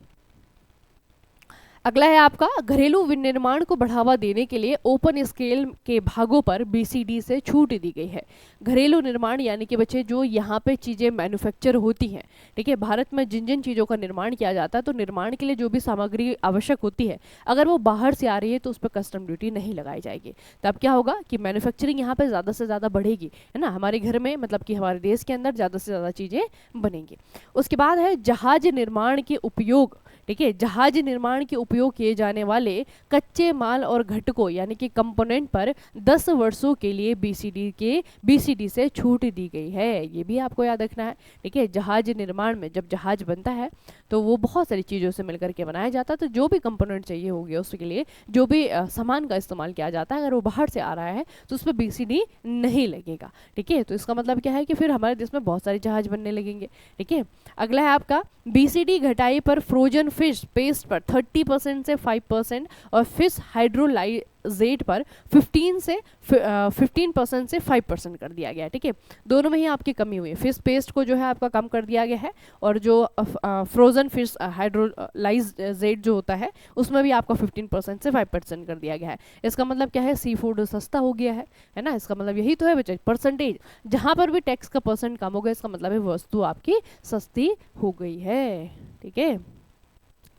अगला है आपका घरेलू विनिर्माण को बढ़ावा देने के लिए ओपन स्केल के भागों पर BCD से छूट दी गई है। घरेलू निर्माण यानी कि बच्चे जो यहाँ पे चीज़ें मैन्युफैक्चर होती हैं, ठीक है, भारत में जिन जिन चीज़ों का निर्माण किया जाता है, तो निर्माण के लिए जो भी सामग्री आवश्यक होती है, अगर वो बाहर से आ रही है तो उस पर कस्टम ड्यूटी नहीं लगाई जाएगी। तब क्या होगा कि मैन्युफैक्चरिंग यहाँ पर ज़्यादा से ज़्यादा बढ़ेगी, है ना, हमारे घर में, मतलब कि हमारे देश के अंदर ज़्यादा से ज़्यादा चीज़ें बनेंगी। उसके बाद है जहाज निर्माण के उपयोग, ठीक है, जहाज निर्माण के उपयोग किए जाने वाले कच्चे माल और घटकों यानी कि कंपोनेंट पर 10 वर्षों के लिए BCD से छूट दी गई है। ये भी आपको याद रखना है, ठीक है। जहाज निर्माण में जब जहाज बनता है तो वो बहुत सारी चीज़ों से मिलकर के बनाया जाता है, तो जो भी कंपोनेंट चाहिए होगी उसके लिए जो भी सामान का इस्तेमाल किया जाता है, अगर वो बाहर से आ रहा है तो उस पर BCD नहीं लगेगा, ठीक है। तो इसका मतलब क्या है कि फिर हमारे देश में बहुत सारे जहाज बनने लगेंगे, ठीक है। अगला है आपका BCD घटाई पर फ्रोजन फिश पेस्ट पर 30% से 5% और फिश हाइड्रोलाइजेट पर 15% से 5% कर दिया गया है, ठीक है। दोनों में ही आपकी कमी हुई है, फिश पेस्ट को जो है आपका कम कर दिया गया है, और जो फ्रोजन फिश हाइड्रोलाइजेट जो होता है उसमें भी आपका 15% से 5% कर दिया गया है। इसका मतलब क्या है, सी फूड सस्ता हो गया है ना, इसका मतलब यही तो है बच्चे, परसेंटेज जहाँ पर भी टैक्स का % कम हो गया, इसका मतलब है वस्तु आपकी सस्ती हो गई है, ठीक है।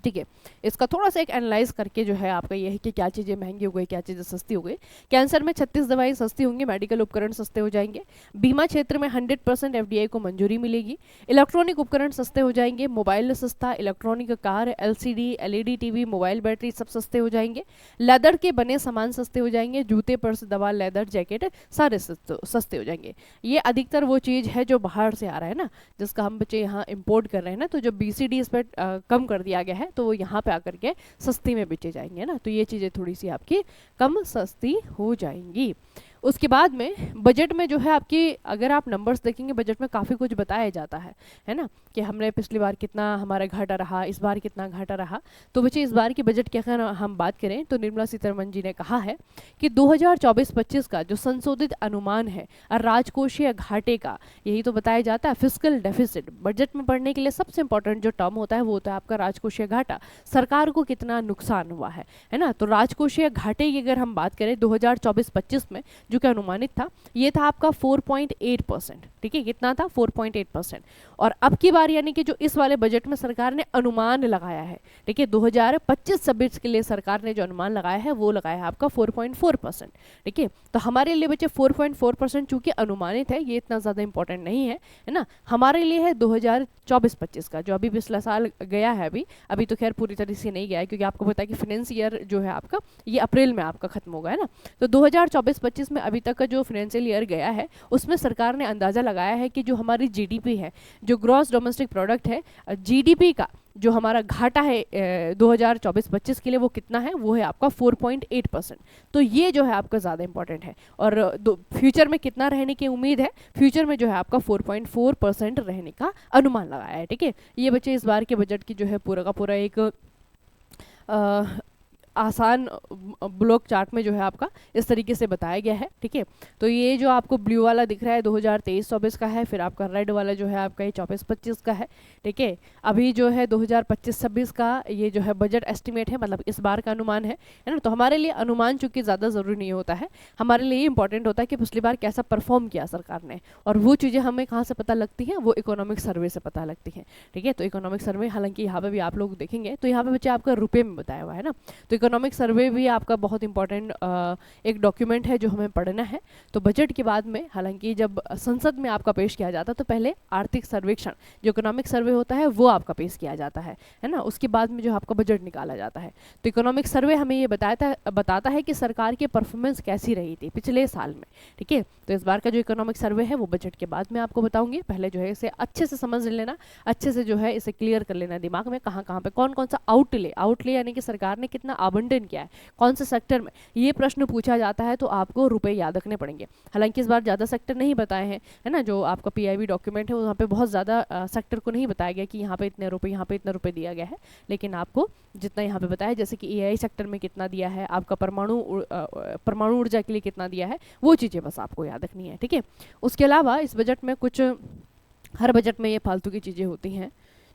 ठीक है। इसका थोड़ा सा एक एनालाइज करके जो है आपका ये है कि क्या चीज़ें महंगी हो गई, क्या चीज़ें सस्ती हो गई। कैंसर में 36 दवाएं सस्ती होंगी, मेडिकल उपकरण सस्ते हो जाएंगे। बीमा क्षेत्र में 100% एफडीआई को मंजूरी मिलेगी। इलेक्ट्रॉनिक उपकरण सस्ते हो जाएंगे, मोबाइल सस्ता, electronic car, LCD, LED TV, mobile battery सब सस्ते हो जाएंगे। लेदर के बने सामान सस्ते हो जाएंगे, जूते, पर्स, दवा, लेदर, जैकेट सारे सस्ते हो जाएंगे। ये अधिकतर वो चीज़ है जो बाहर से आ रहा है ना, जिसका हम बच्चे यहाँ इम्पोर्ट कर रहे हैं ना, तो जो बीसीडी इस पर कम कर दिया गया है तो वो यहाँ पे आकर के सस्ती में बेचे जाएंगे ना, तो ये चीज़ें थोड़ी सी आपकी कम सस्ती हो जाएंगी। उसके बाद में बजट में जो है आपकी, अगर आप नंबर्स देखेंगे बजट में काफ़ी कुछ बताया जाता है ना, कि हमने पिछली बार कितना हमारा घाटा रहा, इस बार कितना घाटा रहा। तो बच्चे इस बार की बजट की अगर हम बात करें तो निर्मला सीतारमण जी ने कहा है कि 2024-25 का जो संशोधित अनुमान है और राजकोषीय घाटे का, यही तो बताया जाता है फिस्कल डेफिसिट। बजट में पढ़ने के लिए सबसे इंपॉर्टेंट जो टर्म होता है वो होता है आपका राजकोषीय घाटा, सरकार को कितना नुकसान हुआ है ना। तो राजकोषीय घाटे की अगर हम बात करें 2024-25 में जो कि अनुमानित था, ये था आपका 4.8%। ठीक है, कितना था? 4.8%। और अब की बार यानी कि जो इस वाले बजट में सरकार ने अनुमान लगाया है, ठीक है, 2025-26 के लिए सरकार ने जो अनुमान लगाया है वो लगाया है आपका 4.4%। ठीक है, तो हमारे लिए बच्चे 4.4% चूंकि अनुमानित है, ये इतना ज़्यादा इंपॉर्टेंट नहीं है ना। हमारे लिए है 2024-25 का, जो अभी पिछला साल गया है, अभी तो खैर पूरी तरह से नहीं गया है, क्योंकि आपको पता है कि फाइनेंस ईयर जो है आपका ये अप्रैल में आपका खत्म होगा, है ना। तो 2024-25 में अभी तक का जो फाइनेंशियल ईयर गया है उसमें सरकार ने अंदाज़ा लगाया है कि जो हमारी जीडीपी है, जो ग्रॉस डोमेस्टिक प्रोडक्ट है, जीडीपी का जो हमारा घाटा है 2024-25 के लिए वो कितना है, वो है आपका 4.8%। तो ये जो है आपका ज़्यादा इंपॉर्टेंट है। और फ्यूचर में कितना रहने की उम्मीद है, फ्यूचर में जो है आपका 4.4% रहने का अनुमान लगाया है। ठीक है, ये बच्चे इस बार के बजट की जो है पूरा का पूरा एक आसान ब्लॉक चार्ट में जो है आपका इस तरीके से बताया गया है। ठीक है, तो ये जो आपको ब्लू वाला दिख रहा है 2023-24 का है, फिर आपका रेड वाला जो है आपका ये 24-25 का है। ठीक है, अभी जो है 2025-26 का ये जो है बजट एस्टिमेट है, मतलब इस बार का अनुमान है ना। तो हमारे लिए अनुमान चूंकि ज़्यादा ज़रूरी नहीं होता है, हमारे लिए इंपॉर्टेंट होता है कि पिछली बार कैसा परफॉर्म किया सरकार ने, और वो चीज़ें हमें कहाँ से पता लगती हैं, वो इकोनॉमिक सर्वे से पता लगती हैं। ठीक है, तो इकोनॉमिक सर्वे, हालांकि यहाँ पे भी आप लोग देखेंगे तो यहाँ पे बच्चे आपका रुपये में बताया हुआ है ना। तो इकोनॉमिक सर्वे भी आपका बहुत इंपॉर्टेंट एक डॉक्यूमेंट है जो हमें पढ़ना है। तो बजट के बाद में, हालांकि जब संसद में आपका पेश किया जाता है तो पहले आर्थिक सर्वेक्षण जो इकोनॉमिक सर्वे होता है वो आपका पेश किया जाता है ना, उसके बाद में जो आपका बजट निकाला जाता है। तो इकोनॉमिक सर्वे हमें ये बताता है कि सरकार की परफॉर्मेंस कैसी रही थी पिछले साल में। ठीक है, तो इस बार का जो इकोनॉमिक सर्वे है वो बजट के बाद में आपको बताऊंगी। पहले जो है इसे अच्छे से समझ लेना, अच्छे से जो है इसे क्लियर कर लेना दिमाग में, कहाँ कहाँ पे कौन कौन सा आउटले यानी कि सरकार ने कितना आवंटन किया है, कौन से सेक्टर में, ये प्रश्न पूछा जाता है तो आपको रुपए याद रखने पड़ेंगे। हालांकि इस बार ज़्यादा सेक्टर नहीं बताए हैं, है ना। जो आपका पीआईबी डॉक्यूमेंट है वहाँ पे बहुत ज़्यादा सेक्टर को नहीं बताया गया कि यहाँ पे इतने रुपए, यहाँ पे इतने रुपए दिया गया है, लेकिन आपको जितना यहाँ पे बताया, जैसे कि एआई सेक्टर में कितना दिया है, आपका परमाणु ऊर्जा के लिए कितना दिया है, वो चीज़ें बस आपको याद रखनी है। ठीक है, उसके अलावा इस बजट में कुछ, हर बजट में ये फालतू की चीज़ें होती हैं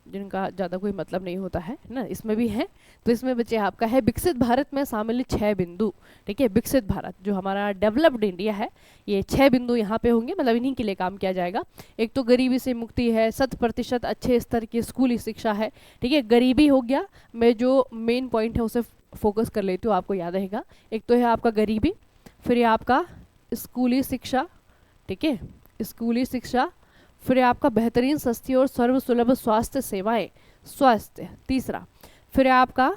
जिनका ज़्यादा कोई मतलब नहीं होता है ना, इसमें भी है। तो इसमें बच्चे आपका है विकसित भारत में शामिल 6 बिंदु। ठीक है, विकसित भारत जो हमारा डेवलप्ड इंडिया है, ये 6 बिंदु यहाँ पे होंगे, मतलब इन्हीं के लिए काम किया जाएगा। एक तो गरीबी से मुक्ति है, 100% अच्छे स्तर की स्कूली शिक्षा है। ठीक है, गरीबी हो गया, मैं जो मेन पॉइंट है उसे फोकस कर लेती हूँ, आपको याद रहेगा। एक तो है आपका गरीबी, फिर ये आपका स्कूली शिक्षा, ठीक है, स्कूली शिक्षा, फिर आपका बेहतरीन, सस्ती और सर्वसुलभ स्वास्थ्य सेवाएं, स्वास्थ्य तीसरा, फिर आपका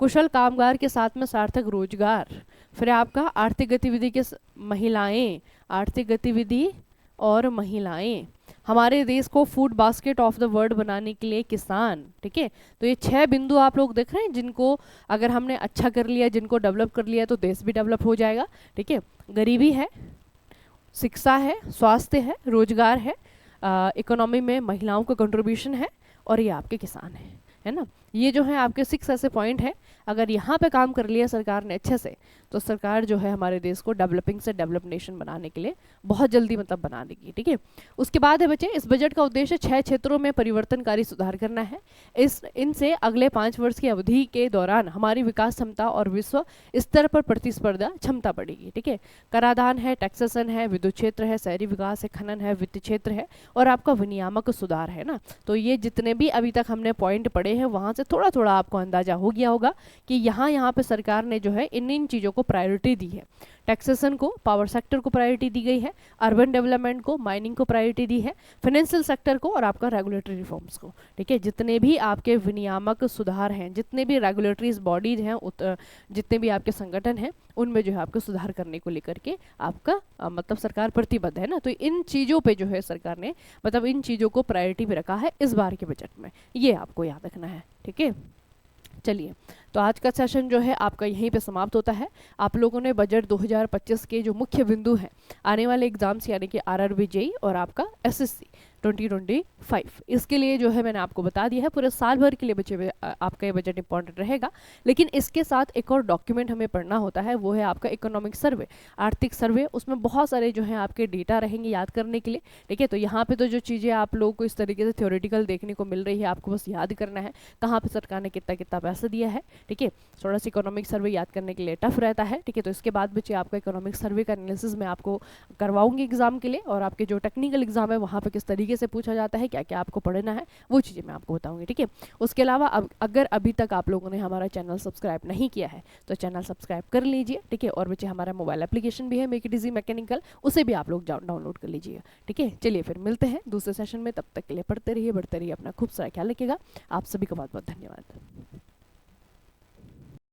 कुशल कामगार के साथ में सार्थक रोजगार, फिर आपका आर्थिक गतिविधि के महिलाएं, आर्थिक गतिविधि और महिलाएं, हमारे देश को food basket of the world बनाने के लिए किसान। ठीक है, तो ये 6 बिंदु आप लोग देख रहे हैं, जिनको अगर हमने अच्छा कर लिया, जिनको डेवलप कर लिया तो देश भी डेवलप हो जाएगा। ठीक है, गरीबी है, शिक्षा है, स्वास्थ्य है, रोजगार है, इकोनॉमी में महिलाओं का कंट्रीब्यूशन है, और ये आपके किसान है ना। ये जो है आपके 6 ऐसे पॉइंट है, अगर यहाँ पे काम कर लिया सरकार ने अच्छे से, तो सरकार जो है हमारे देश को डेवलपिंग से डेवलप नेशन बनाने के लिए बहुत जल्दी मतलब बना देगी। ठीक है, उसके बाद है बच्चे, इस बजट का उद्देश्य 6 क्षेत्रों में परिवर्तनकारी सुधार करना है। इनसे अगले 5 वर्ष की अवधि के दौरान हमारी विकास क्षमता और विश्व स्तर पर प्रतिस्पर्धा क्षमता बढ़ेगी। ठीक है, कराधान है, टैक्सेशन है, विद्युत क्षेत्र है, शहरी विकास है, खनन है, वित्त क्षेत्र है, और आपका विनियामक सुधार है ना। तो ये जितने भी अभी तक हमने पॉइंट पढ़े पढ़े हैं वहाँ से थोड़ा थोड़ा आपको अंदाजा हो गया होगा कि यहाँ पे सरकार ने जो है इन इन चीज़ों को प्रायोरिटी दी है। टैक्सेशन को, पावर सेक्टर को प्रायोरिटी दी गई है, अर्बन डेवलपमेंट को, माइनिंग को प्रायोरिटी दी है, फाइनेंशियल सेक्टर को और आपका रेगुलेटरी रिफॉर्म्स को। ठीक है, जितने भी आपके विनियामक सुधार हैं, जितने भी रेगुलेटरीज बॉडीज हैं, जितने भी आपके संगठन हैं, उनमें जो है आपको सुधार करने को लेकर के आपका मतलब सरकार प्रतिबद्ध है ना। तो इन चीज़ों पे जो है सरकार ने मतलब इन चीज़ों को प्रायोरिटी पे रखा है इस बार के बजट में, ये आपको याद रखना है। ठीक है, चलिए तो आज का सेशन जो है आपका यहीं पे समाप्त होता है। आप लोगों ने बजट 2025 के जो मुख्य बिंदु हैं आने वाले एग्जाम्स यानी कि आरआरबी जेईई और आपका एसएससी 2025, इसके लिए जो है मैंने आपको बता दिया है। पूरे साल भर के लिए बच्चे आपका ये बजट इंपॉर्टेंट रहेगा, लेकिन इसके साथ एक और डॉक्यूमेंट हमें पढ़ना होता है, वो है आपका इकोनॉमिक सर्वे, आर्थिक सर्वे। उसमें बहुत सारे जो है आपके डेटा रहेंगे याद करने के लिए। ठीक है, तो यहाँ पे तो जो चीज़ें आप लोगों को इस तरीके से थ्योरेटिकल देखने को मिल रही है, आपको बस याद करना है कहाँ पर सरकार ने कितना कितना पैसा दिया है। ठीक है, थोड़ा सा इकोनॉमिक सर्वे याद करने के लिए टफ रहता है। ठीक है, तो इसके बाद बच्चे आपका इकोनॉमिक सर्वे का एनालिसिस मैं आपको करवाऊंगी एग्जाम के लिए, और आपके जो टेक्निकल एग्जाम है वहाँ पे किस तरीके से पूछा जाता है, क्या क्या आपको पढ़ना है, वो चीज़ें मैं आपको बताऊंगी। ठीक है, उसके अलावा अगर अभी तक आप लोगों ने हमारा चैनल सब्सक्राइब नहीं किया है तो चैनल सब्सक्राइब कर लीजिए। ठीक है, और बच्चे हमारा मोबाइल एप्लीकेशन भी है मेक इट इजी मैकेनिकल, उसे भी आप लोग डाउनलोड कर लीजिए। ठीक है, चलिए फिर मिलते हैं दूसरे सेशन में, तब तक के लिए पढ़ते रहिए, बढ़ते रहिए, अपना खूब सारा ख्याल रखिएगा। आप सभी को बहुत बहुत धन्यवाद।